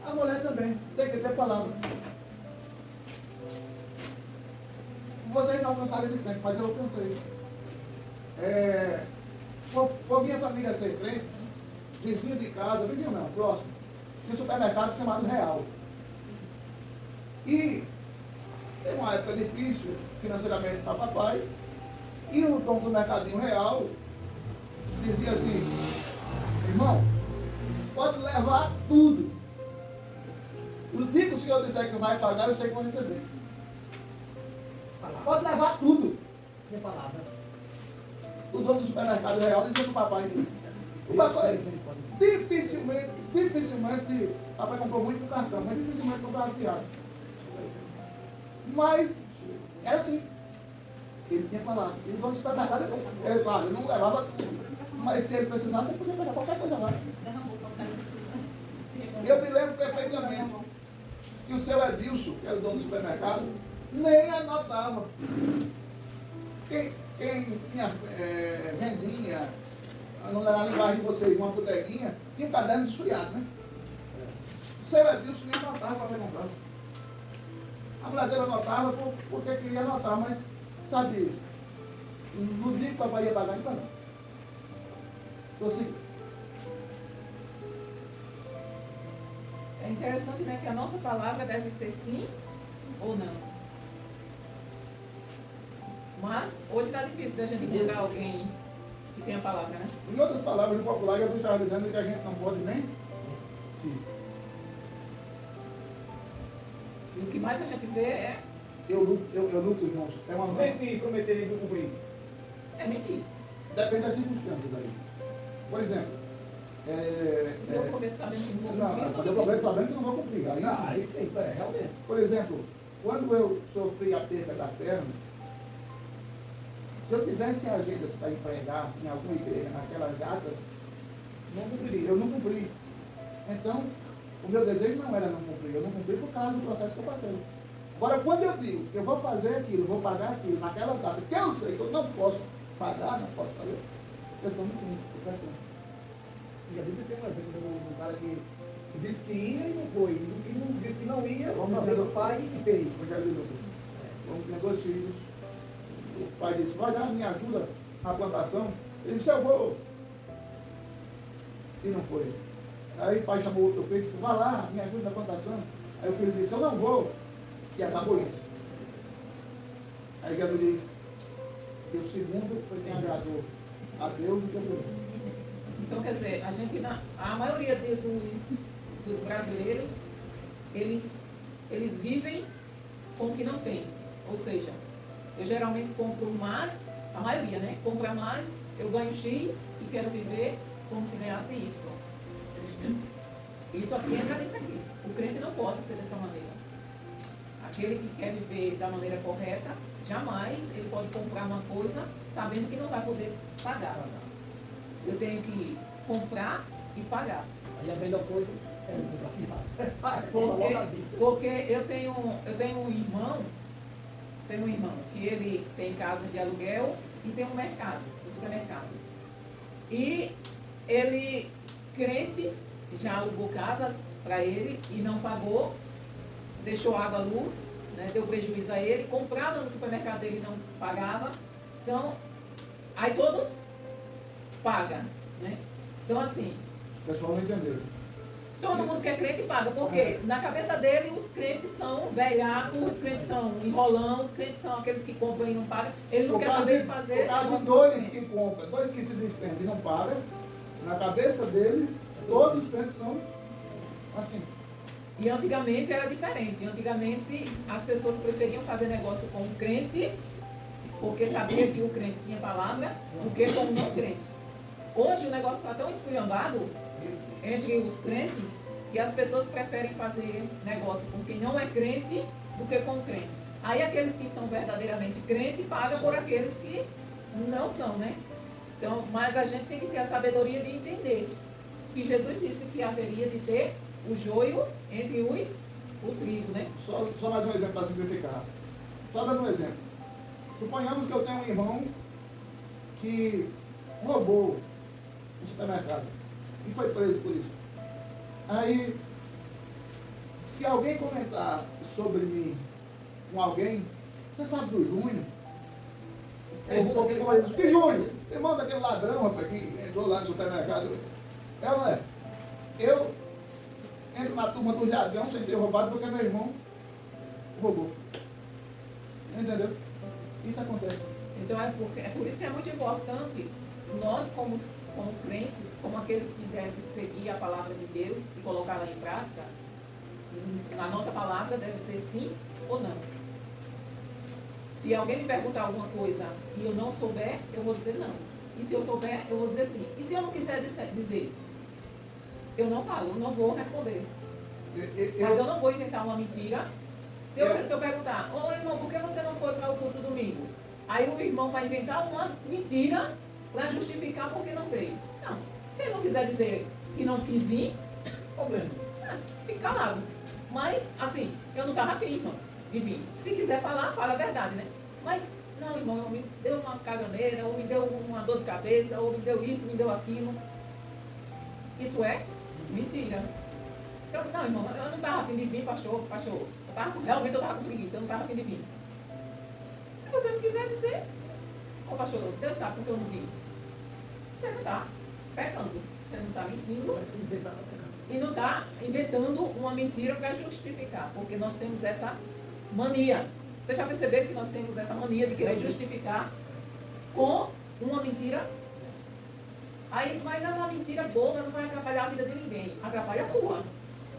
A mulher também tem que ter palavra. Vocês não alcançaram esse tempo, mas eu alcancei. Por minha família ser crente, vizinho de casa, vizinho não, próximo, tinha um supermercado chamado Real. E teve uma época difícil financeiramente para papai, e o dono do mercadinho Real dizia assim, irmão, pode levar tudo. O dia que o Senhor disser que vai pagar, eu sei que vou receber. Palavra. Pode levar tudo. Que palavra. O dono do supermercado real dizia para o papai. O papai, dificilmente, o papai comprou muito no cartão, mas dificilmente comprava fiado. Mas, era assim. Ele tinha falado. E o dono do supermercado, claro, ele não levava tudo. Mas se ele precisasse, ele podia pegar qualquer coisa lá. Eu me lembro perfeitamente que o seu Edilson, que era o dono do supermercado, nem anotava. Quem tinha vendinha, não era a linguagem de vocês, uma bodeguinha, tinha um caderno desfiado, né? O seu Edilson nem anotava para comprar. A mulher dele anotava porque queria anotar, mas sabe, no dia que o papai ia pagar, ele pagava. Então, assim, É interessante, né, que a nossa palavra deve ser sim ou não. Mas hoje está difícil da gente encontrar alguém que tenha a palavra, né? em outras palavras, no popular, Jesus estava dizendo que a gente não pode nem sim. E o que mais a gente vê é Eu luto, irmãos. É uma Mentir, prometer e não cumprir. mentir. Depende das circunstâncias daí. Por exemplo, Eu prometo sabendo que não vou não, cumprir, quando eu prometo sabendo que não vou cumprir. Aí, Ah, sim. isso aí, realmente. Por exemplo, quando eu sofri a perda da perna, se eu tivesse agendas para empregar em alguma igreja naquelas datas, não cumpriria, eu não cumpri. Então, o meu desejo não era não cumprir, eu não cumpri por causa do processo que eu passei. Agora, quando eu digo que eu vou fazer aquilo, vou pagar aquilo naquela data, que eu sei que eu não posso pagar, não posso fazer, eu estou no cumprimento, eu estou E a Bíblia tem um exemplo do cara que disse que ia e não foi. E não disse que não ia, vamos fazer o pai e fez. Vamos ter 2 filhos. O pai disse, vai lá, me ajuda na plantação. Ele disse, eu vou. E não foi. Aí o pai chamou outro filho e disse, vai lá, me ajuda na plantação. Aí o filho disse, eu não vou. E acabou isso. Aí Gabriel disse, que o segundo foi quem agradou a Deus e Deus. Então, quer dizer, a maioria dos brasileiros, eles vivem com o que não tem. Ou seja, eu geralmente compro mais, a maioria, né? Compra mais, eu ganho X e quero viver como se ganhasse Y. Isso aqui entra nisso aqui. O crente não pode ser dessa maneira. Aquele que quer viver da maneira correta, jamais ele pode comprar uma coisa sabendo que não vai poder pagar. Eu tenho que comprar e pagar. Aí a melhor coisa é não comprar. Porque eu tenho um irmão que ele tem casas de aluguel e tem um mercado, um supermercado. E ele, crente, já alugou casa para ele e não pagou, deixou água à luz, né, deu prejuízo a ele, comprava no supermercado dele e não pagava. Então, aí todos pagam, né? Então, assim, O pessoal não entendeu. todo mundo que é crente paga, porque na cabeça dele os crentes são velhacos, os crentes são enrolão, os crentes são aqueles que compram e não pagam. Ele não quer saber de fazer. Por causa de 2 que compram, 2 que se despendem e não pagam, na cabeça dele, todos os crentes são assim. E antigamente era diferente. Antigamente as pessoas preferiam fazer negócio com o crente, porque sabia que o crente tinha palavra, do que com o não crente. Hoje o negócio está tão esculhambado entre os crentes que as pessoas preferem fazer negócio com quem não é crente do que com o crente. Aí aqueles que são verdadeiramente crentes pagam por aqueles que não são, né? Então, mas a gente tem que ter a sabedoria de entender que Jesus disse que haveria de ter o joio entre o trigo, né? Só mais um exemplo para simplificar. Só dando um exemplo. Suponhamos que eu tenho um irmão que roubou no supermercado e foi preso por isso. Aí, se alguém comentar sobre mim com alguém, você sabe do Júnior? Que Júnior? Irmão daquele ladrão, rapaz, que entrou lá no supermercado. É ou não é? Eu entro na turma do ladrão sem ter roubado porque meu irmão roubou. Entendeu? Isso acontece. Então é por isso que é muito importante nós como crentes, como aqueles que devem seguir a palavra de Deus e colocá-la em prática, a nossa palavra deve ser sim ou não. Se alguém me perguntar alguma coisa e eu não souber, eu vou dizer não. E se eu souber, eu vou dizer sim. E se eu não quiser dizer, eu não falo, eu não vou responder. Mas eu não vou inventar uma mentira. Se eu perguntar, ô irmão, por que você não foi para o culto domingo? Aí o irmão vai inventar uma mentira para justificar porque não veio. Não. Se ele não quiser dizer que não quis vir, problema. Fica calado. Mas, assim, eu não estava afim, irmão, de vir. Se quiser falar, fala a verdade, né? Mas, não, irmão, me deu uma caganeira, ou me deu uma dor de cabeça, ou me deu isso, me deu aquilo. Isso é mentira. Não, irmão, eu não estava afim de vir, pastor. Realmente eu estava com preguiça, eu não estava afim de vir. Se você não quiser dizer, ô pastor, Deus sabe porque eu não vim. Você não está pecando, você não está mentindo. E não está inventando uma mentira para justificar, porque nós temos essa mania. Vocês já perceberam que nós temos essa mania de querer justificar com uma mentira? Aí, mas é uma mentira boa, não vai atrapalhar a vida de ninguém. Atrapalha a sua.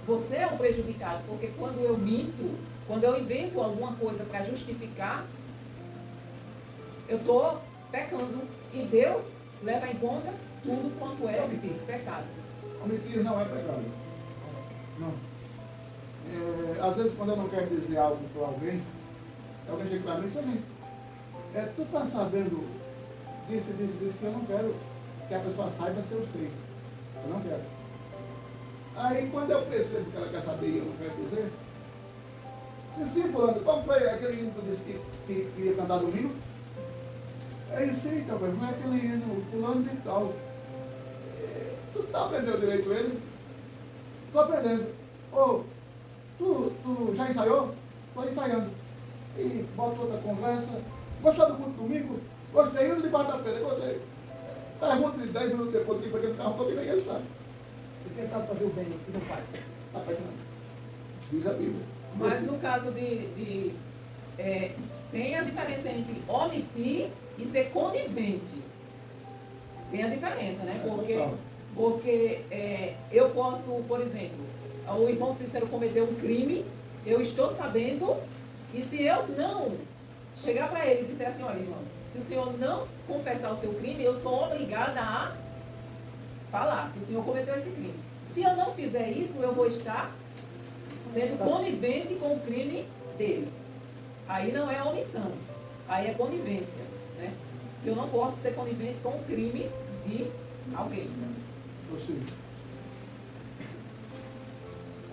Você é um prejudicado, porque quando eu minto, quando eu invento alguma coisa para justificar, eu estou pecando. E Deus leva em conta tudo quanto é pecado. Omitir não é pecado. Não. Às vezes, quando eu não quero dizer algo para alguém chega para mim e diz assim, tu está sabendo disso, eu não quero que a pessoa saiba se eu sei. Eu não quero. Aí, quando eu percebo que ela quer saber e eu não quero dizer, sim, fulano, como foi aquele hino que tu disse que ia cantar domingo? É isso aí, então, foi aquele hino, fulano de tal. Tu está aprendendo direito ele? Estou aprendendo. Tu já ensaiou? Estou ensaiando. E bota outra conversa. Gostou do culto domingo? Gostei. E de quarta-feira? Gostei. Pergunta de 10 minutos depois que foi que ele carro todo e ninguém sabe. E quem sabe fazer o bem e não faz? Está pegando. Diz a Bíblia. Mas no caso tem a diferença entre omitir e ser conivente. Tem a diferença, né? Porque eu posso, por exemplo, o irmão Cícero cometeu um crime, eu estou sabendo, e se eu não chegar para ele e disser assim, olha, irmão, se o senhor não confessar o seu crime, eu sou obrigada a falar que o senhor cometeu esse crime. Se eu não fizer isso, eu vou estar sendo conivente com o crime dele. Aí não é omissão, aí é conivência, né? Eu não posso ser conivente com o crime de alguém.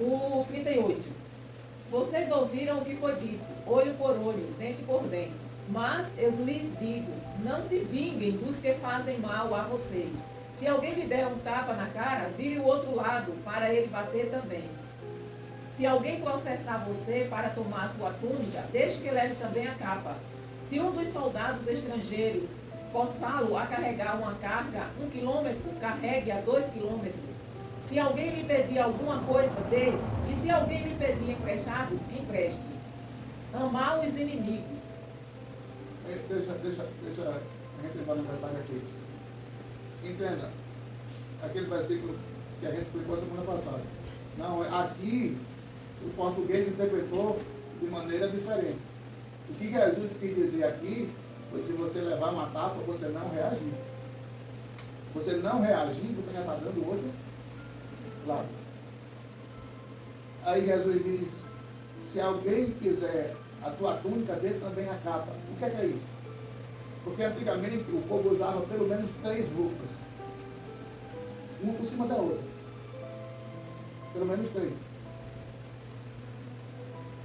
O 38. Vocês ouviram o que foi dito, olho por olho, dente por dente. Mas eu lhes digo, não se vinguem dos que fazem mal a vocês. Se alguém lhe der um tapa na cara, vire o outro lado, para ele bater também. Se alguém processar você para tomar sua túnica, deixe que leve também a capa. Se um dos soldados estrangeiros forçá-lo a carregar uma carga 1 quilômetro, carregue a 2 quilômetros. Se alguém lhe pedir alguma coisa, dê. E se alguém lhe pedir emprestado, empreste. Amar os inimigos. Deixa a gente levar no detalhe aqui. Entenda, aquele versículo que a gente explicou semana passada. Não, aqui o português interpretou de maneira diferente. O que Jesus quis dizer aqui foi: se você levar uma tapa, você não reagir. Você não reagir, você já está dando outro lado. Aí Jesus diz: se alguém quiser a tua túnica, dê também a capa. O que é isso? Porque antigamente o povo usava pelo menos 3 roupas, uma por cima da outra. Pelo menos 3.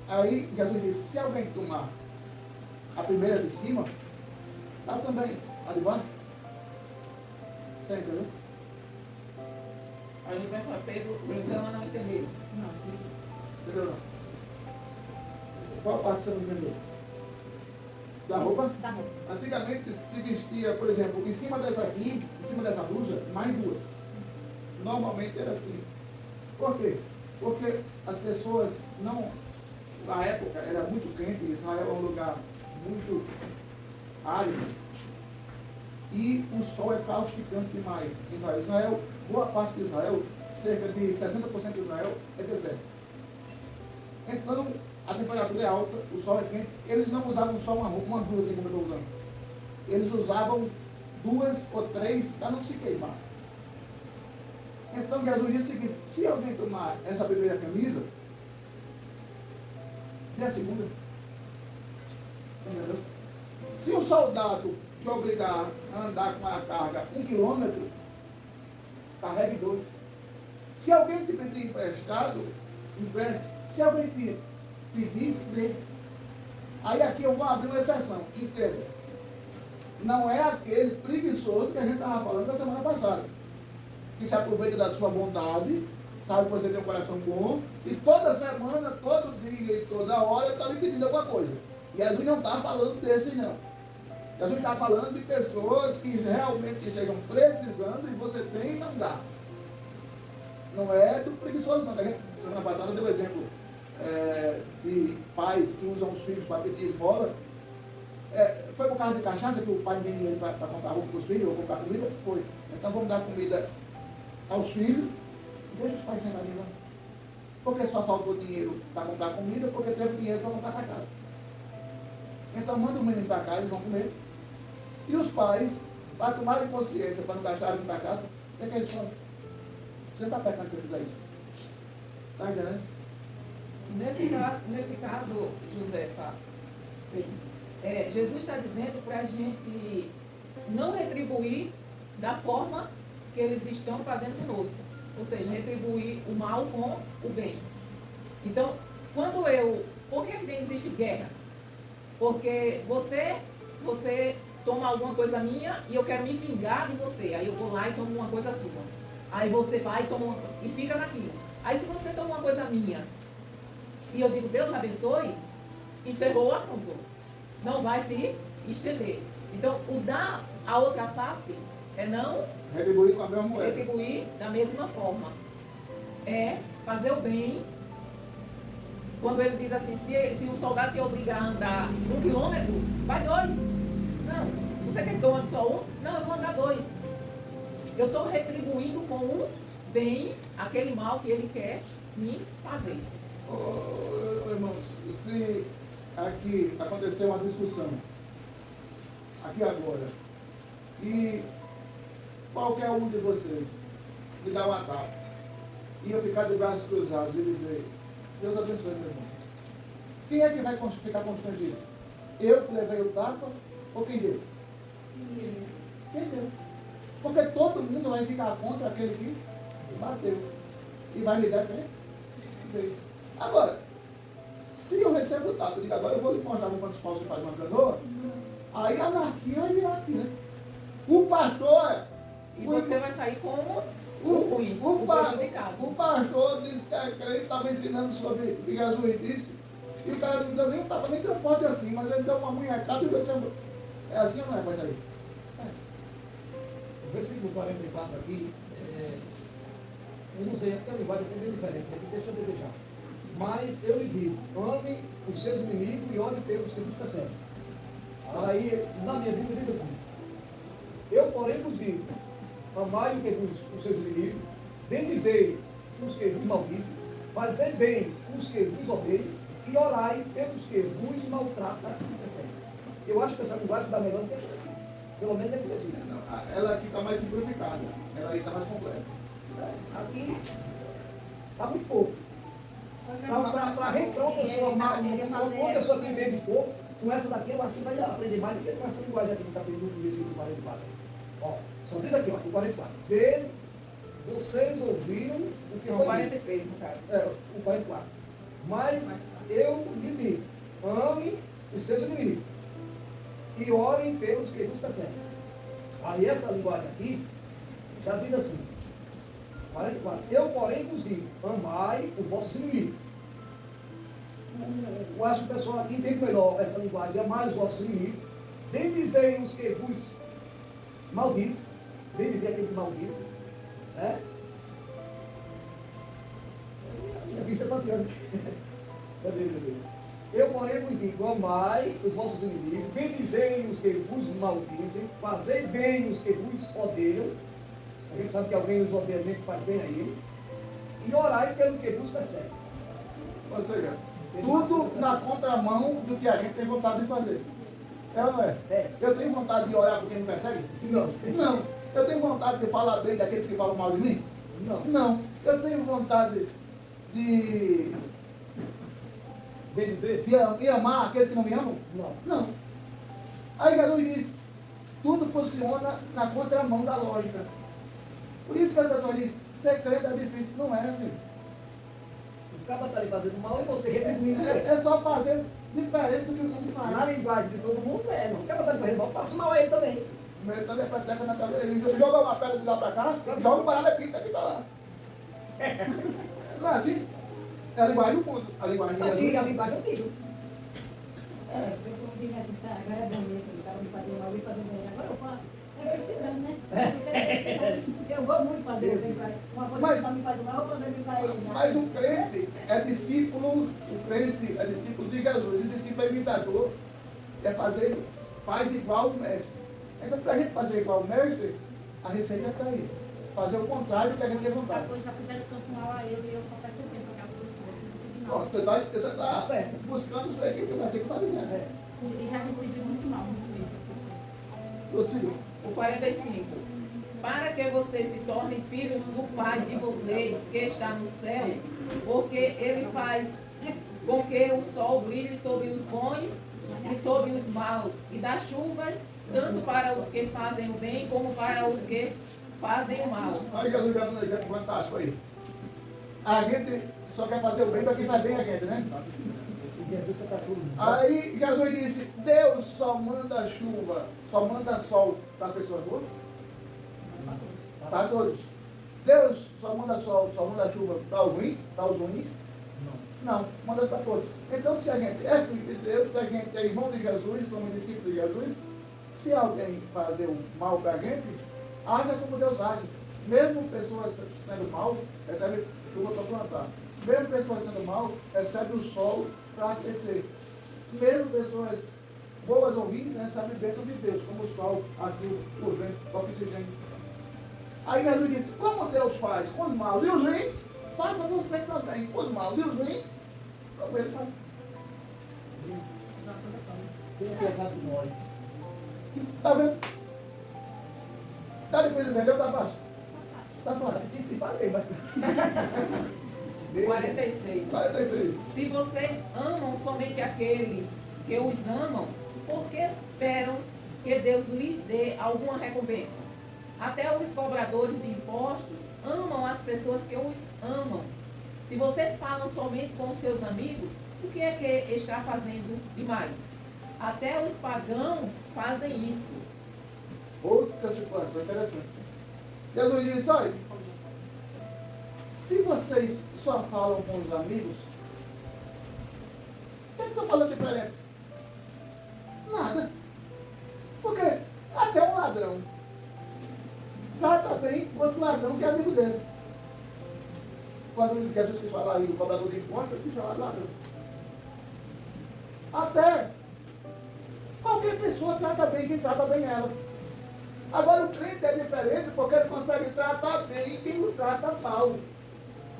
Aí Jesus disse: se alguém tomar a primeira de cima, dá também a de baixo. Você entendeu? Aí você vai falar, Pedro, Brigama não entendeu. Não. Entendeu não? Qual parte você não entendeu? Da roupa? Da roupa. Antigamente se vestia, por exemplo, em cima dessa aqui, em cima dessa blusa, mais 2. Normalmente era assim. Por quê? Porque as pessoas não... Na época era muito quente, Israel é um lugar muito árido. e o sol é causticante demais em Israel. Israel, boa parte de Israel, cerca de 60% de Israel é deserto. Então, a temperatura é alta, o sol é quente. Eles não usavam só uma blusa assim como eu estou usando. Eles usavam 2 ou 3 para não se queimar. Então, Jesus diz o seguinte: se alguém tomar essa primeira camisa, dê a segunda. Entendeu? Se um soldado te obrigar a andar com a carga 1 quilômetro, carregue 2. Se alguém te pedir emprestado, empreste. Se alguém te pedir, dê. Aí aqui eu vou abrir uma exceção, entenda. Não é aquele preguiçoso que a gente estava falando da semana passada, que se aproveita da sua bondade, sabe que você tem um coração bom, e toda semana, todo dia e toda hora está lhe pedindo alguma coisa. E Jesus não está falando desses, não. Jesus está falando de pessoas que realmente chegam precisando e você tem e não dá. Não é do preguiçoso, não. Semana passada deu exemplo de pais que usam os filhos para pedir esmola. Foi por causa de cachaça que o pai não tem dinheiro para comprar roupa para os filhos ou comprar comida? Foi. Então vamos dar comida aos filhos e deixa os pais sem ali, não. Porque só faltou dinheiro para comprar comida, porque teve dinheiro para comprar cachaça. Então manda os meninos para cá, eles vão comer. E os pais, para tomarem consciência, para não gastarem para casa, o que é que eles falam? Você está pecando se você fizer isso. Está entendendo? Nesse caso, Josefa, Jesus está dizendo para a gente não retribuir da forma que eles estão fazendo conosco. Ou seja, retribuir o mal com o bem. Então, por que existem guerras? Porque você toma alguma coisa minha e eu quero me vingar de você. Aí eu vou lá e tomo uma coisa sua. Aí você vai e fica naquilo. Aí se você toma uma coisa minha e eu digo, Deus abençoe, encerrou o assunto. Não vai se estender. Então, o dar a outra face é não retribuir com a mesma moeda. Retribuir da mesma forma. É fazer o bem. Quando ele diz assim, se um soldado te obrigar a andar 1 quilômetro, vai 2. Não. Você quer que eu ande só 1? Não, eu vou andar 2. Eu estou retribuindo com um bem aquele mal que ele quer me fazer. Irmãos, se aqui aconteceu uma discussão, aqui agora, e qualquer um de vocês me dá um ataque, e eu ficar de braços cruzados e dizer, Deus abençoe, meu irmão. Quem é que vai ficar constrangido? Eu que levei o tapa ou quem deu? Quem deu? Porque todo mundo vai ficar contra aquele que bateu. E vai me defender. Agora, se eu recebo o tapa e digo, agora eu vou lhe mostrar quantos paus você faz uma canoa, aí a anarquia vai virar aqui, né? O pastor... E você vai sair como ruim, prejudicado. O pastor disse que a crente estava ensinando sobre o que Jesus disse, e o cara não deu nem um tapa, nem tão forte assim, mas ele deu uma munhecada e você... É assim ou não é, vai sair? O versículo 44 aqui, eu não sei, é porque a linguagem é bem diferente, porque deixa eu desejar. Mas eu lhe digo, ame os seus inimigos e ore pelos que nos perseguem. Aí, na minha Bíblia, diz assim, eu, porém, vos digo, amai os seus inimigos, bendizei os que vos maldizem, fazei bem os que vos odeiam e orai pelos que vos maltratam e perseguem. Eu acho que essa linguagem está melhor do que essa aqui. Pelo menos nesse versículo. Ela aqui está mais simplificada. Ela aí está mais completa. Aqui está muito pouco. Para uma pessoa que entende pouco, com essa daqui eu acho que vai aprender mais do que com essa linguagem aqui que está pedindo no versículo 44. Ó, só diz aqui, ó, o 44. Vê, vocês ouviram o que Não, foi 43 no caso. o 44. Mas eu lhe digo, ame os seus inimigos e orem pelos que vos perseguem. Aí essa linguagem aqui já diz assim, 44, eu porém vos digo, amai os vossos inimigos. Eu acho que o pessoal aqui entende melhor essa linguagem, amai os vossos inimigos, bendizei os que vos maldizem, bendizei aquele que maldiz, né? A minha vista está pior. Cadê, meu Deus? Eu, porém, vos digo, amai os vossos inimigos, bendizei os que vos maldizem, fazei bem os que vos odeiam. A gente sabe que alguém nos odeia, a gente faz bem a ele. E orai pelo que vos persegue. Ou seja, tudo na contramão do que a gente tem vontade de fazer. É ou não é? É. Eu tenho vontade de orar por quem me persegue? Não. Não. Eu tenho vontade de falar bem daqueles que falam mal de mim? Não. Não. Eu tenho vontade de Bem dizer? de amar aqueles que não me amam? Não. Não. Aí Jesus diz, tudo funciona na contramão da lógica. Por isso que as pessoas dizem, ser crente é difícil. Não é, filho. O cara está ali fazendo mal e você retribuindo. É só fazer diferente do que o mundo Na faz. linguagem de todo mundo, não. O cara está ali fazendo mal, passa mal a ele também. Ele também é peteca na cabeça. Ele joga uma pedra de lá pra cá, joga um paralelepípedo daqui pra lá. Não é assim? É a linguagem do mundo. A linguagem de A Jesus. linguagem eu digo. Eu digo assim, tá, agora é bonito, ele estava me fazendo mal, me fazendo bem, agora eu faço. É ensinando, né? Eu vou muito fazer o bem para uma coisa que só me faz mal, eu vou fazer bem para ele. Né? Mas o crente é discípulo, o crente é discípulo de Jesus, o discípulo é imitador, é fazer, faz igual o mestre. Então, para a gente fazer igual o mestre, a receita está aí. Fazer o contrário do que a gente tem vontade. Depois já fizeram tanto mal a ele e eu só percebi porque as pessoas Pronto, você está buscando ser quem que vai ser que está dizendo. É. E já recebi muito mal, muito mesmo, as pessoas. Prossiga. O 45. Para que vocês se tornem filhos do Pai de vocês que está no céu, porque Ele faz com que o sol brilhe sobre os bons e sobre os maus, e dá chuvas tanto para os que fazem o bem como para os que fazem o mal. Aí Jesus dá um exemplo fantástico aí. A gente só quer fazer o bem para quem faz bem a gente, né? E Jesus está tudo. Aí Jesus disse, Deus só manda chuva, só manda sol para as pessoas boas? Para todos. Deus só manda sol, só manda chuva para os ruins? Para os ruins? Não, manda para todos. Então, se a gente é filho de Deus, se a gente é irmão de Jesus, somos discípulos de Jesus, se alguém fazer o mal para a gente, haja como Deus age. Mesmo pessoas sendo mal, recebe chuva para plantar. Mesmo pessoas sendo mal, recebe o sol para aquecer. Mesmo pessoas boas ou ruins, recebem bênção de Deus, como o sol, a chuva, o vento, o oxigênio. Aí Jesus disse, como Deus faz com os maus e os ruins, faça você também com os maus e os ruins, como ele faz. Tem pecado nós. Está vendo? Está difícil entender ou está fácil? Está fácil. Difícil de fazer, mas. 46. 46. Se vocês amam somente aqueles que os amam, por que esperam que Deus lhes dê alguma recompensa? Até os cobradores de impostos amam as pessoas que os amam. Se vocês falam somente com os seus amigos, o que é que está fazendo demais? Até os pagãos fazem isso. Outra situação interessante. Jesus disse, olha, se vocês só falam com os amigos, o que estão falando diferente? Nada. Porque até um ladrão trata bem o outro ladrão que é amigo dele. Quando Jesus quis falar aí, o cobrador de impostos, ele quis falar de ladrão. Até qualquer pessoa trata bem quem trata bem ela. Agora o crente é diferente porque ele consegue tratar bem quem o trata mal.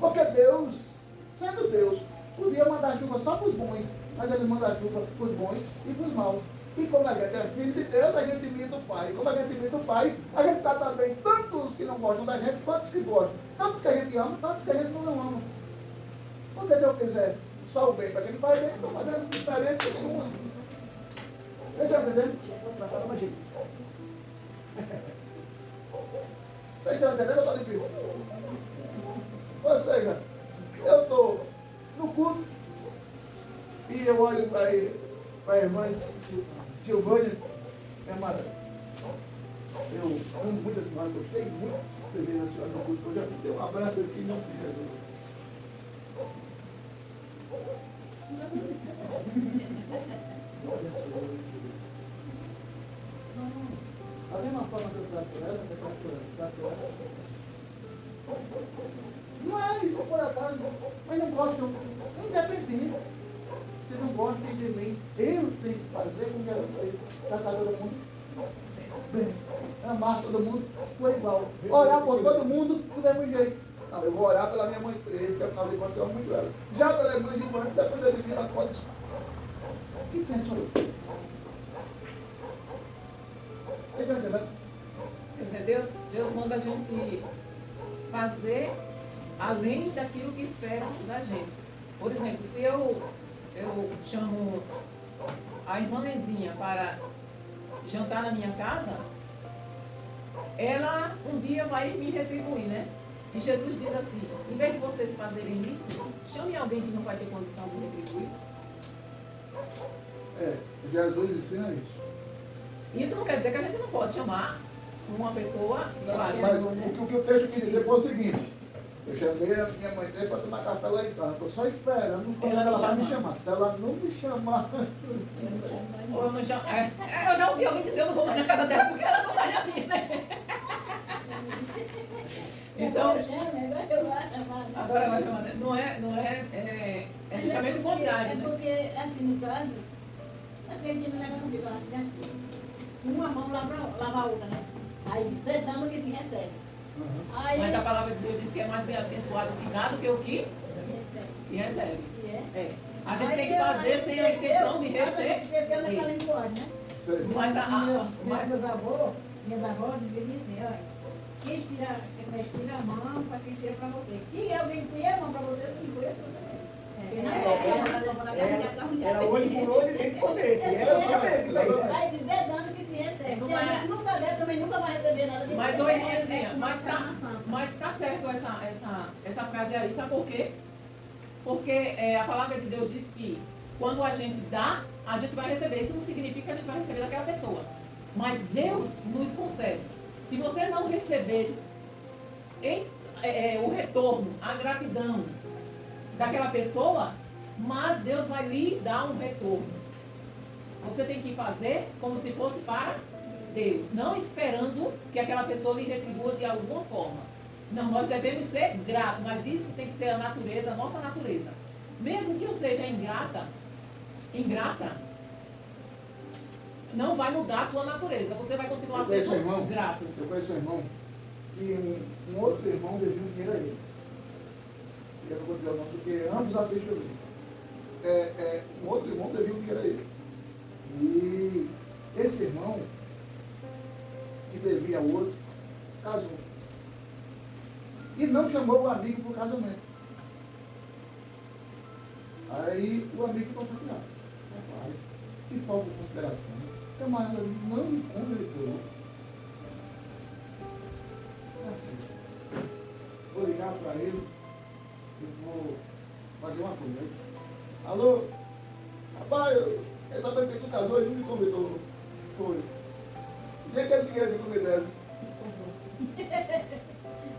Porque Deus, sendo Deus, podia mandar chuva só para os bons, mas ele manda chuva para os bons e para os maus. E como a gente é filho de Deus, a gente imita o Pai. Como a gente imita o Pai, a gente trata bem tanto os que não gostam da gente, quanto os que gostam. Tanto os que a gente ama, tanto os que a gente não ama. Porque se eu quiser só o bem para quem faz bem, não estou fazendo diferença nenhuma. Vocês estão entendendo? Vocês estão entendendo ou está difícil? Ou seja, eu estou no culto e eu olho para a irmã Giovânia, minha amada. Eu amo muito a senhora, gostei muito de ver a senhora no culto. Eu já dei um abraço aqui em nome de Jesus. A mesma forma que eu trato ela, eu trato ela. Não é isso por acaso, mas não gosto, independente. Se não gosta de mim, eu tenho que fazer com que ela tratar todo mundo bem. Amar todo mundo por igual. Orar por todo mundo do mesmo jeito. Não, eu vou orar pela minha mãe preta, porque afinal de contas eu amo muito ela. Já pela mãe de irmã, se depender de mim, ela pode. O que pensa eu? Você está entendendo? Quer dizer, Deus manda a gente fazer além daquilo que espera da gente. Por exemplo, se eu chamo a irmã Nezinha para jantar na minha casa, ela um dia vai me retribuir, né? E Jesus diz assim, em vez de vocês fazerem isso, chame alguém que não vai ter condição de retribuir. Jesus ensina isso. Isso não quer dizer que a gente não pode chamar uma pessoa... Mas o que o texto quer dizer foi o seguinte: eu chamei a minha mãe dele para tomar café lá em casa. Estou só esperando quando ela vai me chamar. Se ela não me chamar. Eu já ouvi alguém dizer, eu não vou mais na casa dela porque ela não vai na minha, né? Então, agora vai chamar. Não é justamente o contrário, né? É porque, assim, no caso, assim, a gente não leva comigo, assim. Uma mão lava a outra, né? Aí você dando que se recebe. Aí, Mas a palavra de Deus diz que é mais bem abençoado o que dá do que o que recebe. é. A gente tem que fazer sem a intenção de receber. Cresceu nessa linguagem, né? Mas Minhas avós diziam assim, olha, quem tira a mão para quem tira para você. E alguém tira a mão para você, você não conhece também. Era olho por olho e dente por dente. Vai dizer dando que se recebe. Se a gente nunca der, também nunca vai receber nada de Mas, ô irmãzinha, mas tá certo essa frase aí, sabe por quê? Porque a palavra de Deus diz que quando a gente dá, a gente vai receber. Isso não significa que a gente vai receber daquela pessoa. Mas Deus nos concede. Se você não receber o retorno, a gratidão daquela pessoa, mas Deus vai lhe dar um retorno. Você tem que fazer como se fosse para Deus, não esperando que aquela pessoa lhe retribua de alguma forma. Não, nós devemos ser gratos, mas isso tem que ser a natureza, a nossa natureza. Mesmo que eu seja ingrata, não vai mudar a sua natureza. Você vai continuar sendo grato. Eu conheço um irmão que um outro irmão devia um dinheiro a ele. Eu não vou dizer o nome porque ambos assistem o vídeo. Um outro irmão devia um dinheiro a ele. E esse irmão, que devia ao outro, casou. E não chamou o amigo para o casamento. Aí o amigo ficou chateado. Rapaz, que falta de consideração. O camarada não me convidou. Assim, vou ligar para ele e vou fazer uma coisa aí. Alô? Rapaz, eu sabendo que tu casou e não me convidou. Foi. E aquele dinheiro que tu me deve?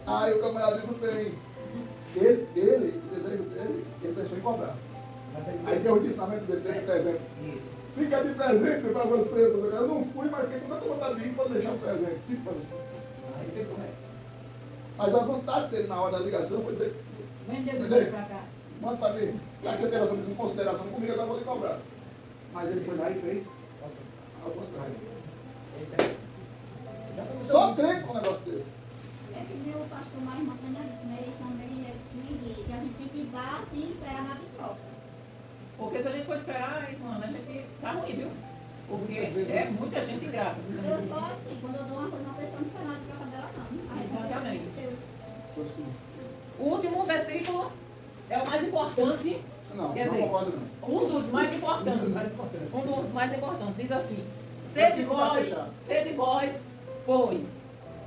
Aí o camarada disse tem. Ele, o desejo dele, ele pensou em cobrar. Aí deu o orçamento dele de presente. Fica de presente para você. Eu não fui, mas fiquei com tanta vontade de ir para deixar um presente. Fica para você. Mas a vontade dele na hora da ligação foi dizer: Vende o dinheiro para cá. manda para mim. Já que você teve essa consideração comigo, agora eu vou lhe cobrar. Mas ele foi lá e fez ao contrário. Só crente com um negócio desse. É que meu pastor mais Montanha disse, né? Ele também que a gente tem que dar sem esperar nada em troca. Porque se a gente for esperar, irmã, a gente tá ruim, viu? Porque é muita gente ingrata. Eu sou assim, quando eu dou uma coisa a uma pessoa, não espero nada de troca dela, não. Exatamente. Assim. O último versículo é o mais importante. Não, Quer não dizer, concordo não. um dos mais importantes. Um dos mais importantes. Diz assim: sede vós, pois,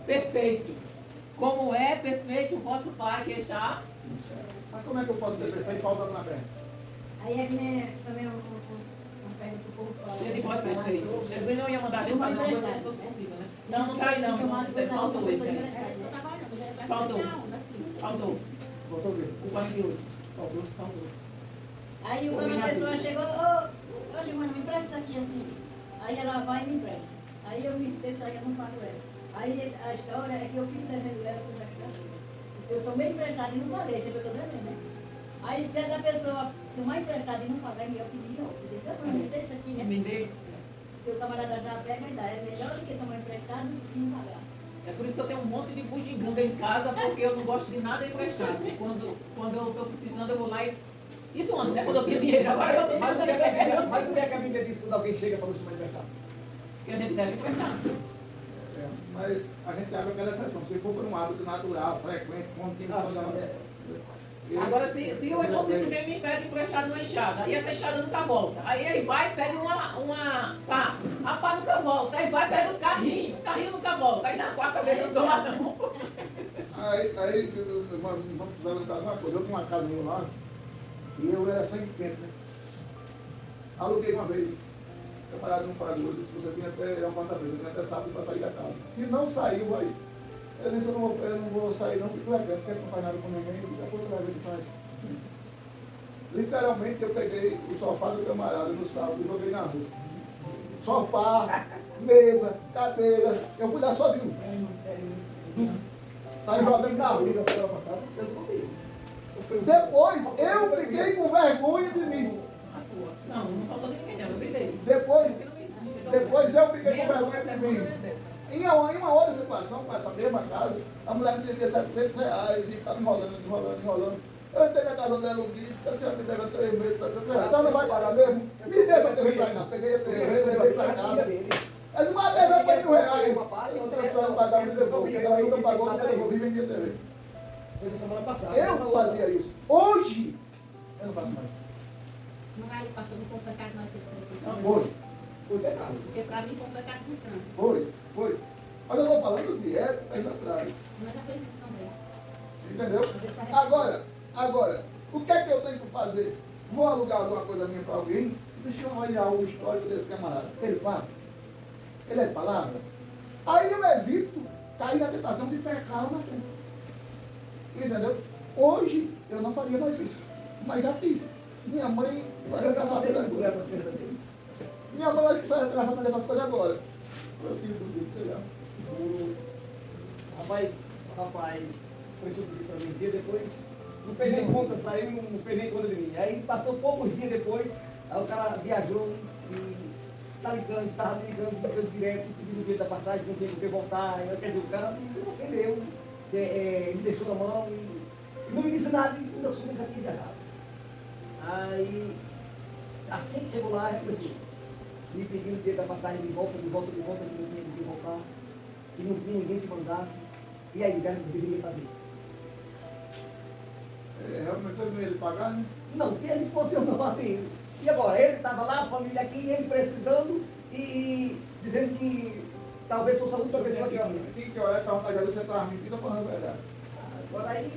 perfeito, como é perfeito o vosso Pai que está no céu. Mas como é que eu posso ser perfeito pausando na frente? Aí é que nem também uma pergunta que o povo fala. sede vós perfeito. Jesus não ia mandar a gente fazer uma coisa se não fosse possível, né? Não, não cai não, irmão. Faltou esse aí. Faltou. Voltou o quê? O 48. Faltou. Aí quando a pessoa chegou, ô Gilmana, me empresta isso aqui assim. Aí ela vai e me empresta. Aí eu me esqueço, aí eu não pago ela. Aí a história é que eu fiz devendo ela por essa. Eu tomei emprestado e não paguei, sempre eu estou devendo, né? Aí se a pessoa tomar emprestado e não pagar, eu pedi, ó. Se eu prometer isso aqui, né? Me dê. Porque o camarada já pega e dá. É melhor do que tomar emprestado e não pagar. É por isso que eu tenho um monte de bugiganga em casa, porque eu não gosto de nada emprestado. Quando eu estou precisando, eu vou lá e. Isso antes, né? Quando eu tinha dinheiro. Agora eu Mas não o que é que a Bíblia diz quando alguém chega para você tomar emprestado? que a gente deve emprestar. Mas a gente abre aquela exceção. Se for por um hábito natural, frequente, contínuo, Agora, se o irmão Cícero vem e me pede emprestado uma enxada, e essa enxada nunca volta, aí ele vai e pede uma pá, a pá nunca volta, aí vai e pede um carrinho, o carrinho nunca volta, aí na quarta vez eu não dou lá não. Aí vamos precisar lembrar de uma coisa. Eu tinha uma casa minha lá, e eu era sangue quente, né? Aluguei uma vez. O camarada não pagou, eu disse, você vinha até quarta-feira, eu vinha até sábado para sair da casa. Se não saiu, aí, eu disse, eu não vou sair não, porque legal, porque não faz nada com ninguém, depois você vai ver o que faz. Literalmente, eu peguei o sofá do camarada no sábado e joguei na rua. Sofá, mesa, cadeira, eu fui lá sozinho. Saí jogando na rua. Depois, eu fiquei com vergonha de mim. A sua. Não faltou de ninguém não, eu brindei. Depois eu fiquei com vergonha de mim. Dessa. Em uma outra situação, com essa mesma casa, a mulher me devia R$700 e ficava enrolando. Eu entrei na casa dela um dia e disse, a senhora me deve 3 meses, R$700. A senhora não vai pagar mesmo? Me dê essa TV pra cá. Peguei a TV, levei pra casa. Essa uma TV foi R$1.000. Eu disse, a senhora vai dar, me devolve. Ela nunca pagou, me devolvi e vendi a TV. Foi na semana passada. Eu fazia isso. Hoje, eu não faço mais. Não vai, pastor, não foi um pecado nós temos Não aqui. foi. Foi pecado. Porque para mim foi um pecado constante. Foi. Mas eu estou falando de épocas atrás. Nós já fez isso também. Entendeu? Agora, o que é que eu tenho que fazer? Vou alugar alguma coisa minha para alguém? Deixa eu olhar o histórico desse camarada. Ele fala? Ele é de palavra? Aí eu evito cair na tentação de pecar lá na frente. Entendeu? Hoje eu não faria mais isso. Mas já fiz. Minha mãe vai ficar sabendo agora. Minha mãe vai ficar sabendo dessas coisas agora. Eu filho do Deus, sei lá. Rapaz, foi isso que disse para mim um dia depois. Não fez nem conta, saiu, não fez nem conta de mim. Aí passou poucos dias depois, aí o cara viajou e estava ligando direto, pedindo o dinheiro da passagem, não tinha que voltar, aí quer dizer, o cara não entendeu, me deixou na mão e não me disse nada e eu soube que tinha errado. Aí, assim que chegou lá, começou, me pedindo o dinheiro da passagem de volta, que não tinha que voltar, que não tinha ninguém que mandasse, e aí o cara deveria fazer. Realmente eu não ia pagar, né? Não, se ele fosse não assim. E agora? Ele estava lá, a família aqui, ele precisando e dizendo que talvez fosse a última pessoa que tinha. Tem que olhar para a vontade de você estava mentindo ou falando a verdade. Agora aí.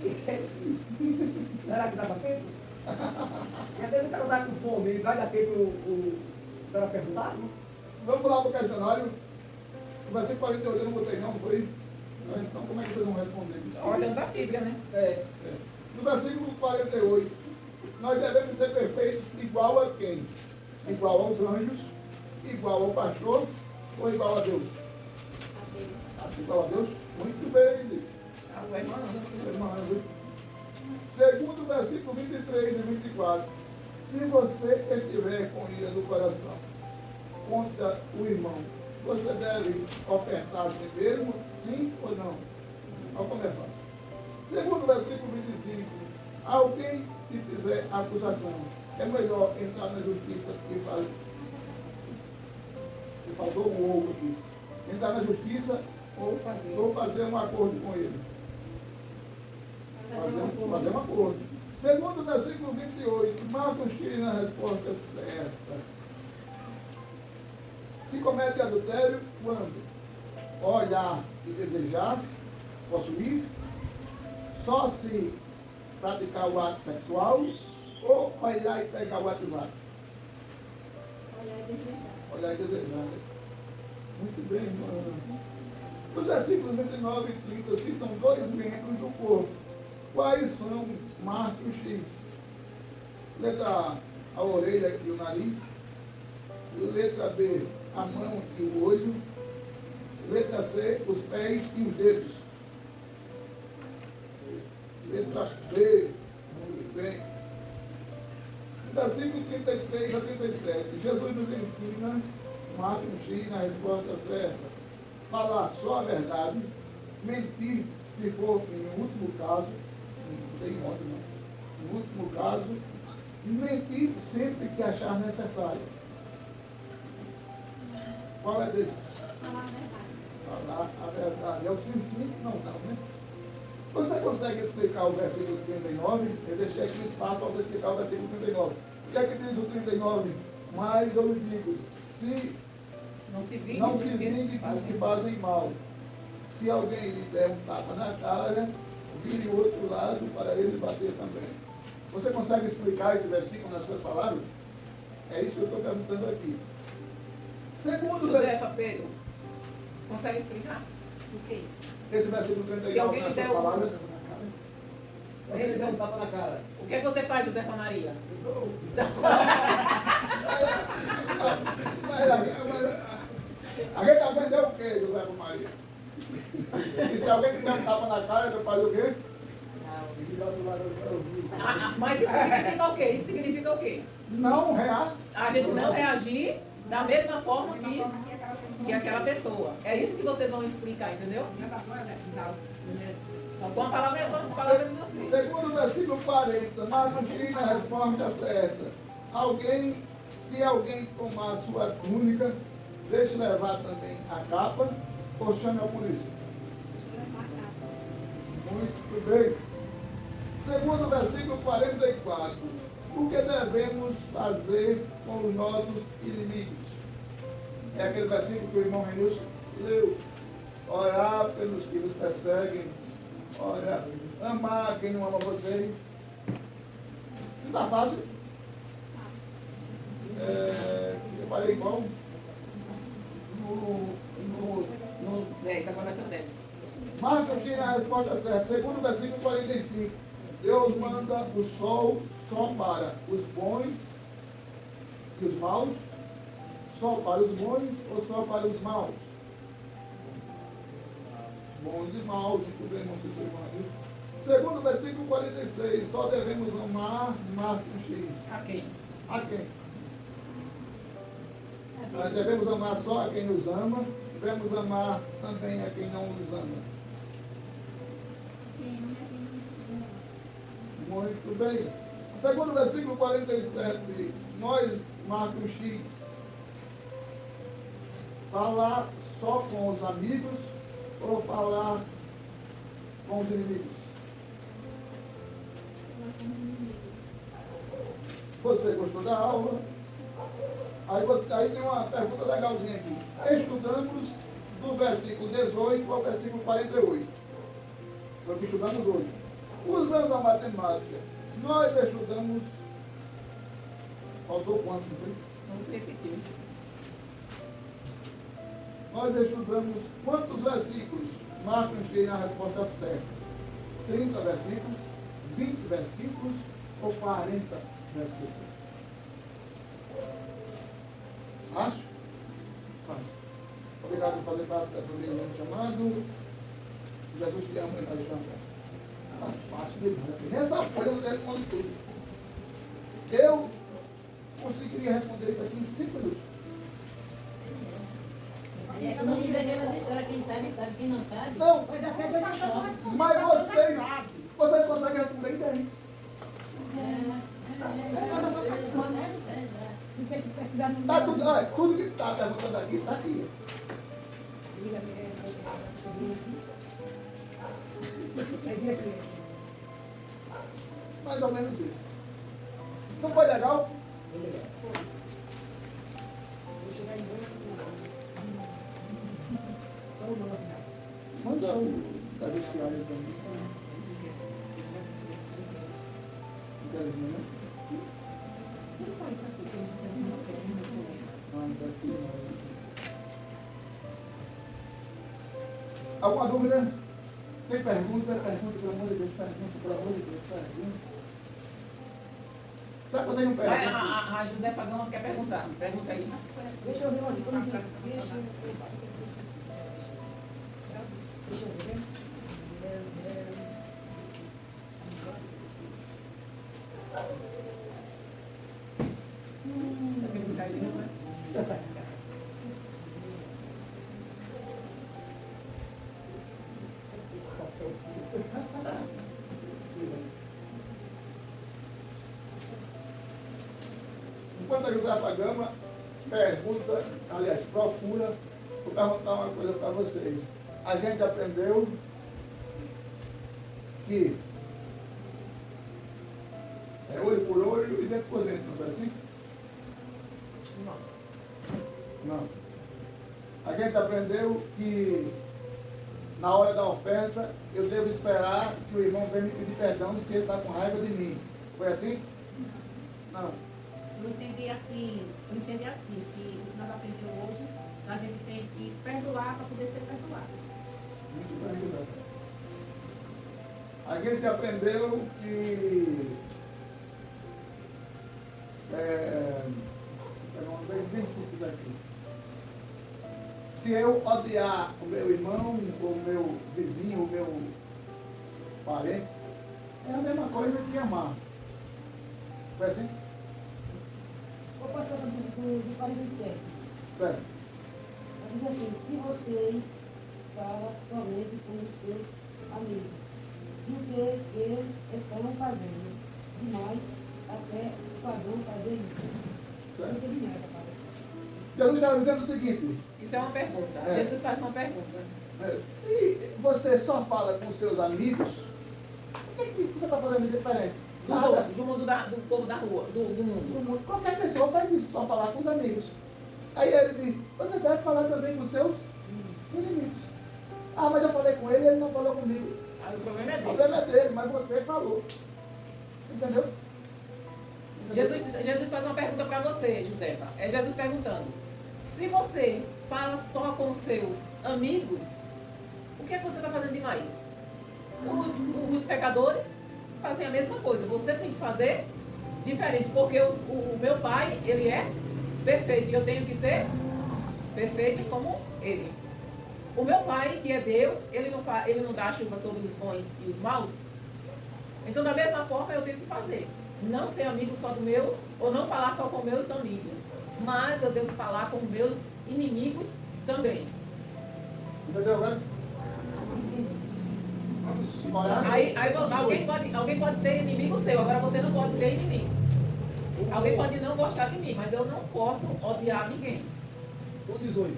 Será que dá para tempo? E às vezes o cara está com fome, vai dar tempo o cara perguntar? Vamos lá para o questionário. O versículo 48 eu não botei não, foi? Então como é que vocês vão responder isso? A ordem da Bíblia, né? No versículo 48, nós devemos ser perfeitos igual a quem? Igual aos anjos, igual ao pastor ou igual a Deus? Igual a Deus? Muito bem. Segundo o versículo 23 e 24, se você estiver com ira no coração contra o irmão, você deve ofertar a si mesmo, sim ou não? Olha como é fácil. Segundo o versículo 25, alguém que fizer acusação, é melhor entrar na justiça e fazer. Faltou um ovo aqui. Entrar na justiça ou fazer um acordo com ele. Fazer um acordo. Segundo o versículo 28, Marcos tire na resposta certa. Se comete adultério, quando? Olhar e desejar, possuir, só se praticar o ato sexual ou olhar e pegar o WhatsApp? Olhar e desejar. Muito bem, irmão. Os versículos 29 e 30 citam 2 membros do corpo. Quais são Marcos X? Letra A orelha e o nariz. Letra B, a mão e o olho. Letra C, os pés e os dedos. Letra B, muito bem. 33 a 37. Jesus nos ensina, marca um X na resposta certa. Falar só a verdade, mentir se for em último caso, não tem ordem não. Em último caso, mentir sempre que achar necessário. Qual é desses? Falar a verdade. Falar a verdade. É o sim, sim, não, né? Você consegue explicar o versículo 39? Eu deixei aqui espaço para você explicar o versículo 39. O que é que diz o 39? Mas eu lhe digo, se Não se vingue não dos se vingue dos que fazem mal. Se alguém lhe der um tapa na cara, vire o outro lado para ele bater também. Você consegue explicar esse versículo nas suas palavras? É isso que eu estou perguntando aqui. Segundo Josefa, Pedro, consegue explicar? O quê? esse versículo Se 39 alguém nas lhe suas der palavras. Ele deu um tapa na cara. O que é que você faz, Josefa Maria? A gente aprendeu o quê, José Maria? E se alguém te der um tapa na cara, tu faz o quê? Mas isso significa o quê? Isso significa o quê? Não rear. A gente não reagir da mesma forma que aquela pessoa. É isso que vocês vão explicar, entendeu? Então, com a palavra de vocês. Segundo o versículo 40, Marcos X a resposta certa. Se alguém tomar a sua túnica, deixe levar também a capa, ou chame a polícia. Muito bem. Segundo o versículo 44, o que devemos fazer com os nossos inimigos? É aquele versículo que o irmão Renilson leu. Orar pelos que nos perseguem, orar, amar quem não ama vocês. Não está fácil? Eu falei igual No 10, agora vai ser o 10. Marcos tinha a resposta certa. Segundo o versículo 45, Deus manda o sol só para os bons e os maus? Só para os bons ou só para os maus? Bons e maus, muito bem, não sei se irmãos. Segundo o versículo 46, só devemos amar Marcos X. A quem? A quem? Nós devemos amar só a quem nos ama, devemos amar também a quem não nos ama. Quem não é quem não é. Muito bem. Segundo o versículo 47, nós, Marcos X, falar só com os amigos ou falar com os inimigos? Você gostou da aula? Aí tem uma pergunta legalzinha aqui. Estudamos do versículo 18 ao versículo 48. Foi o que estudamos hoje. Usando a matemática, nós estudamos. Faltou quanto, não foi? Vamos repetir. Nós estudamos quantos versículos? Marcos tem a resposta certa. 30 versículos, 20 versículos ou 40 versículos? Fácil? Fácil. Obrigado por fazer parte da família chamado. Jesus te ama e nós te amamos. Tá fácil demais. Nessa folha você responde tudo. Eu conseguiria responder isso aqui em 5 minutos. É, não diz aquelas histórias, quem sabe, sabe, quem não sabe. Não. Pois até foi só. Mas vocês conseguem responder diferente. Quando você se conta, né? Porque se precisar não Tá tudo, olha, tudo que está perguntando aqui, está aqui. Mais ou menos isso. Não foi legal? Manda o da vestiário também. Alguma dúvida? Tem pergunta? Pergunta, pelo amor de Deus, pergunta, pelo amor de Deus, pergunta. Será que vocês não perguntam? A Josefa Gama quer perguntar. Pergunta aí. Deixa eu ver onde. Deixa eu ver. Santa Josefa Gama pergunta, aliás, procura, vou perguntar uma coisa para vocês. A gente aprendeu que é olho por olho e dentro por dentro, não foi assim? Não. A gente aprendeu que na hora da oferta eu devo esperar que o irmão venha me pedir perdão se ele está com raiva de mim. Foi assim? Não. Eu entendi assim, que o que nós aprendemos hoje, a gente tem que perdoar para poder ser perdoado. Muito bem, José. A gente aprendeu que bem simples aqui. Se eu odiar o meu irmão, o meu vizinho, o meu parente, é a mesma coisa que amar. Foi assim? O pastor do 47. Certo. Diz assim, se vocês falam somente com os seus amigos, do que eles estão fazendo, demais até o padrão fazer isso. Certo. Não entendi essa palavra. Jesus está dizendo o seguinte, Isso é uma pergunta. É. Jesus faz uma pergunta. se você só fala com seus amigos, o que você está fazendo de diferente? Nada. Do mundo do povo da rua, do mundo. Qualquer pessoa faz isso, só falar com os amigos. Aí ele diz, você deve falar também com seus inimigos. Ah, mas eu falei com ele e ele não falou comigo. Aí o problema é O dele. problema é dele, mas você falou. Entendeu? Jesus faz uma pergunta para você, Josefa. É Jesus perguntando. Se você fala só com os seus amigos, o que é que você está fazendo demais? Os pecadores fazem a mesma coisa. Você tem que fazer diferente, porque o meu pai, ele é perfeito. E eu tenho que ser perfeito como ele. O meu pai, que é Deus, ele não dá chuva sobre os bons e os maus. Então, da mesma forma, eu tenho que fazer. Não ser amigo só dos meus, ou não falar só com meus amigos. Mas eu devo falar com meus inimigos também. Entendeu agora? Vamos orar. Aí alguém pode ser inimigo seu, agora você não pode ter inimigo. Alguém pode não gostar de mim, mas eu não posso odiar ninguém. O 18.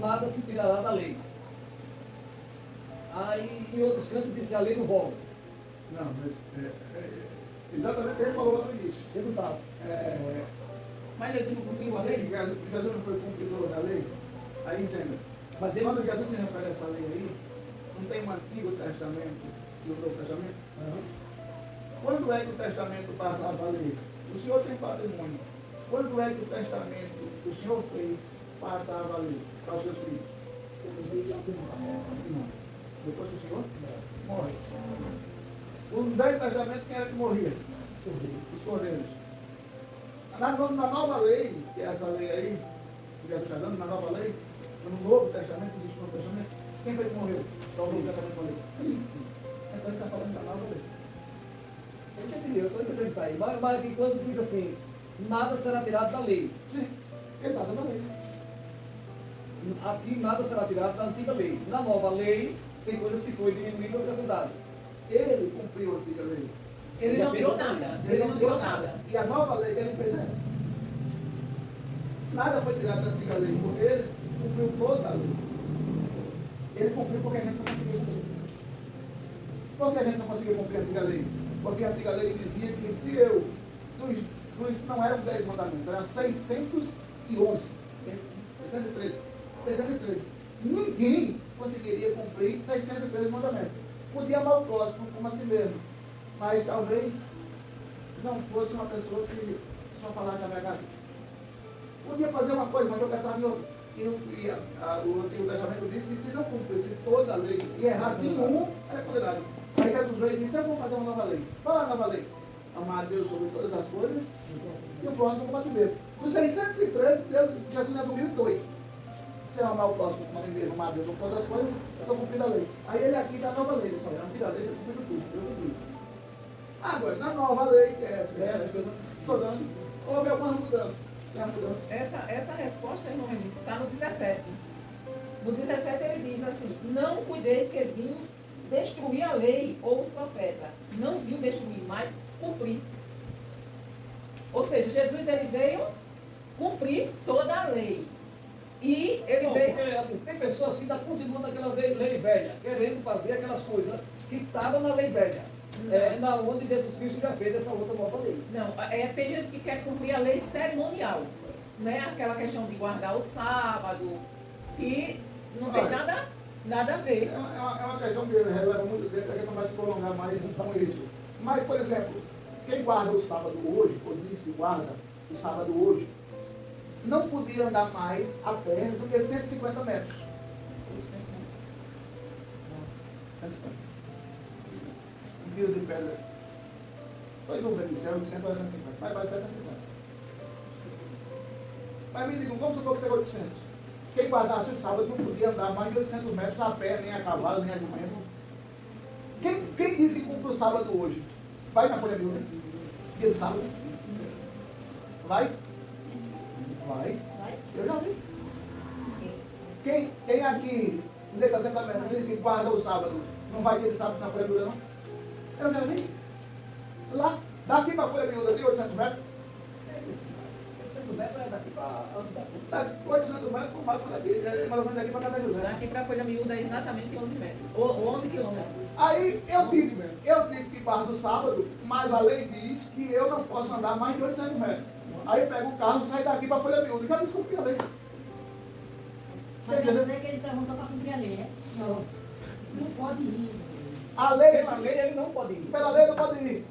Nada se tirará da lei. Aí em outros cantos diz que a lei não volta. Não, mas exatamente o que ele falou lá no início. Deputado. Mas Jesus não cumpriu a lei? Jesus não foi cumpridor da lei? Aí entenda. Mas ele. Quando Jesus se refere a essa lei aí, não tem um Antigo Testamento e um Novo Testamento? Quando é que o Testamento passa a valer? O Senhor tem patrimônio. Quando é que o Testamento que o Senhor fez passa a valer para os seus filhos? Não. Depois que o Senhor morre. No Velho Testamento, quem era que morria? Os cordeiros. Na nova lei, que é essa lei aí, que Jesus está dando, na nova lei, no Novo Testamento, existe o Novo Testamento, quem foi que morreu? Então o Novo Testamento falou. Então ele está falando da nova lei. Eu estou entendendo isso aí. Mas quando diz assim, nada será tirado da lei. Sim, ele está dando a lei. Aqui nada será tirado da antiga lei. Na nova lei, tem coisas que foi diminuídas ou acrescentadas. Ele cumpriu a antiga lei. Ele não tirou nada. Ele não tirou nada. E a nova lei, ele fez essa. Nada foi tirado da antiga lei, porque ele cumpriu toda a lei. Ele cumpriu porque a gente não conseguiu cumprir. Por que a gente não conseguiu cumprir a antiga lei? Porque a antiga lei dizia que se eu, não eram 10 mandamentos, eram 611. 613. Ninguém conseguiria cumprir 613 mandamentos. Podia amar o próximo como a si mesmo, mas talvez não fosse uma pessoa que só falasse a verdade. Podia fazer uma coisa, mas tropeçava em outra. O Antigo Testamento diz que se não cumprisse toda a lei e errasse em um, era condenado. Aí Jesus veio e disse, eu vou fazer uma nova lei. Qual é a nova lei? Amar a Deus sobre todas as coisas e o próximo como a ti mesmo. Dos 613, Jesus resumiu em 2. Se eu amar o próximo como a mim mesmo, amar a Deus sobre todas as coisas, eu estou cumprindo a lei. Aí ele aqui está a nova lei. Ele só a antiga lei, eu cumpri tudo. Eu cumpri. Agora, na nova lei, que é essa que eu estou dando, houve algumas mudanças. Essa resposta, irmão Renilson, está no 17. No 17 ele diz assim, não cuideis que vim destruir a lei ou os profetas. Não vim destruir, mas cumprir. Ou seja, Jesus ele veio cumprir toda a lei. E ele veio... Porque, assim, tem pessoas que ainda continuam naquela lei velha, querendo fazer aquelas coisas que estavam na lei velha. Na onde Jesus Cristo já fez essa outra nova lei. Não, tem gente que quer cumprir a lei cerimonial, né? Aquela questão de guardar o sábado, que não tem nada a ver. É uma questão que releva muito tempo, a gente não vai se prolongar mais com isso. Mas, por exemplo, quem guarda o sábado hoje, ou diz que guarda o sábado hoje, não podia andar mais a pé do que 150 metros. 150. Um quilo de pedra. Estou em dúvida aqui, se é 800 ou 150, mas vai ser 150. Mas me digam, vamos supor que seja 800. Quem guardasse o sábado não podia andar mais de 800 metros a pé, nem a cavalo, nem a jumento. Quem disse que cumpre o sábado hoje? Vai na Folha Miúda? Dia de sábado? Vai? Vai. Eu já vi. Quem aqui, nesse assentamento, diz que guarda o sábado, não vai dia de sábado na Folha Miúda, não? Eu já vi. Lá, daqui para a Folha Miúda, tem 800 metros? 800 metros é daqui para andar. 800 metros por mais daqui, mais ou menos daqui para cada José. Daqui para a Folha Miúda é exatamente 11 metros, ou 11 quilômetros. Aí eu digo que guardo o sábado, mas a lei diz que eu não posso andar mais de 800 metros. Aí eu pego o carro e saio daqui para a Folha Miúda. Já descumpri a lei. Mas quer dizer que eles estavam só para cumprir a lei, é? Não. Não pode ir. A lei, Pela lei ele não pode ir. pela lei não pode ir.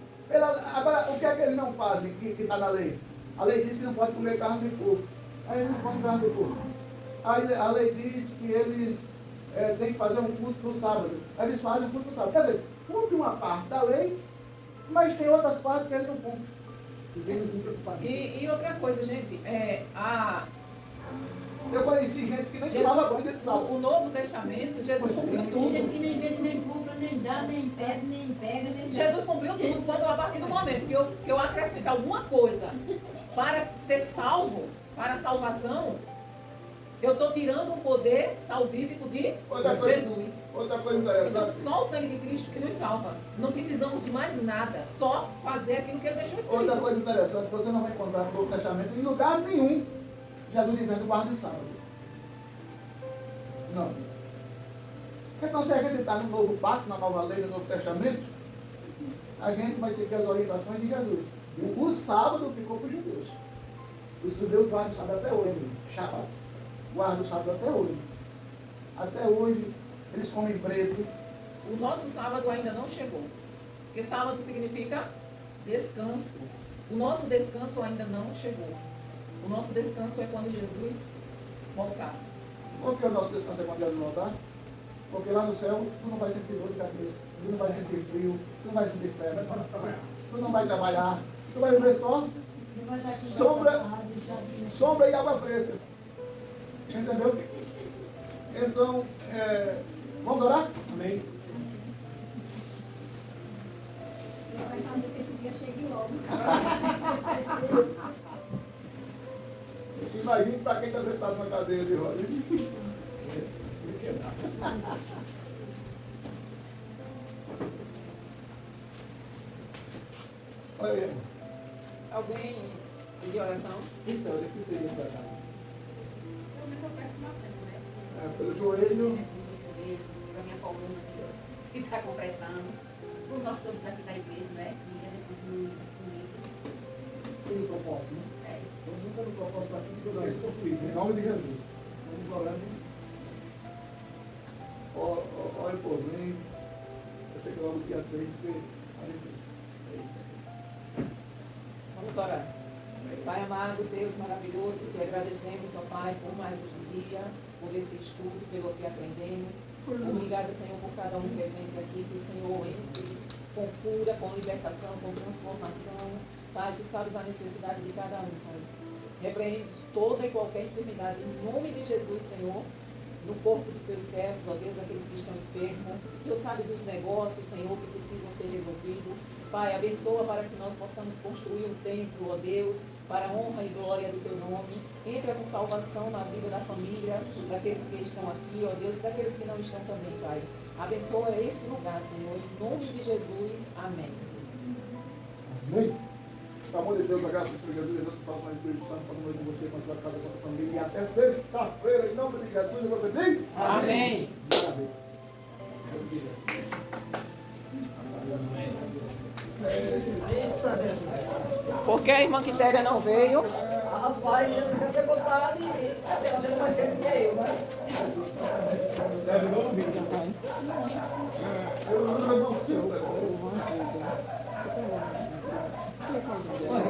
Agora, o que é que eles não fazem que está na lei? A lei diz que não pode comer carne de porco. Aí eles não comem carne de porco. Aí a lei diz que eles têm que fazer um culto no sábado. Aí eles fazem um culto no sábado. Quer dizer, cumpre uma parte da lei, mas tem outras partes que eles não cumprem. E outra coisa, gente, Eu conheci gente que nem tomava banho de sábado. o Novo Testamento, Jesus cumpriu Tem gente tudo. que nem vende, nem compra, nem dá, nem pede, nem pega, nem dá. Jesus cumpriu tudo quando, a partir do momento que eu acrescento alguma coisa para ser salvo, para a salvação, eu estou tirando o poder salvífico de Jesus. Outra coisa Então, interessante. só o sangue de Cristo que nos salva. Não precisamos de mais nada, só fazer aquilo que ele deixou escrito. Outra coisa interessante, você não vai encontrar no Novo Testamento em lugar nenhum Jesus dizendo guarde o sábado. Não. Então, se a gente está no novo pacto, na nova lei do Novo Testamento, a gente vai seguir as orientações de Jesus. O sábado ficou para os judeus. Os judeus guardam o sábado até hoje. Shabbat. Guardam o sábado até hoje. Até hoje, eles comem preto. O nosso sábado ainda não chegou. Porque sábado significa descanso. O nosso descanso ainda não chegou. O nosso descanso é quando Jesus voltar. Por que o nosso descanso é quando Jesus voltar? Porque lá no céu, tu não vai sentir dor de cabeça, tu não vai sentir frio, tu não vai sentir febre, tu não vai trabalhar, tu vai viver só sombra e água fresca. Entendeu? Então, vamos orar? Amém. Eu pensava que esse dia chegue logo. Imagine para quem está sentado na cadeira de rodas. Olha aí. Alguém de oração? Então, eu esqueci isso da cara. Eu me confesso uma cena, né? Pelo joelho. Para minha coluna que está compressando. Por nós todos daqui da igreja, né? E ele continua comigo. Tem um propósito, né? É. Eu nunca no propósito aqui que eu não construí, Em né? nome de Jesus. Vamos orando. Olha por mim. Eu chego logo dia 6, porque. Vamos orar. Pai amado, Deus maravilhoso, te agradecemos, ó Pai, por mais esse dia, por esse estudo, pelo que aprendemos. Obrigada, Senhor, por cada um presente aqui, que o Senhor entre com cura, com libertação, com transformação. Pai, tu sabes a necessidade de cada um, Pai. Repreende toda e qualquer enfermidade em nome de Jesus, Senhor, no corpo dos teus servos, ó Deus, aqueles que estão enfermos. O Senhor sabe dos negócios, Senhor, que precisam ser resolvidos. Pai, abençoa para que nós possamos construir um templo, ó Deus, para a honra e glória do teu nome. Entra com salvação na vida da família, daqueles que estão aqui, ó Deus, e daqueles que não estão também, Pai. Abençoa este lugar, Senhor, em nome de Jesus. Amém. Amém. Pelo amor de Deus, a graça do Senhor Jesus, a Deus, que salvação do Espírito Santo, para o noite de você, com a sua casa, com a sua família, e até sexta-feira, em nome de Jesus, você diz? Amém. Porque a irmã Quitéria não veio. Rapaz, eu já sei botar e até às vezes mais cedo que eu, né? Eu não preciso. Olha,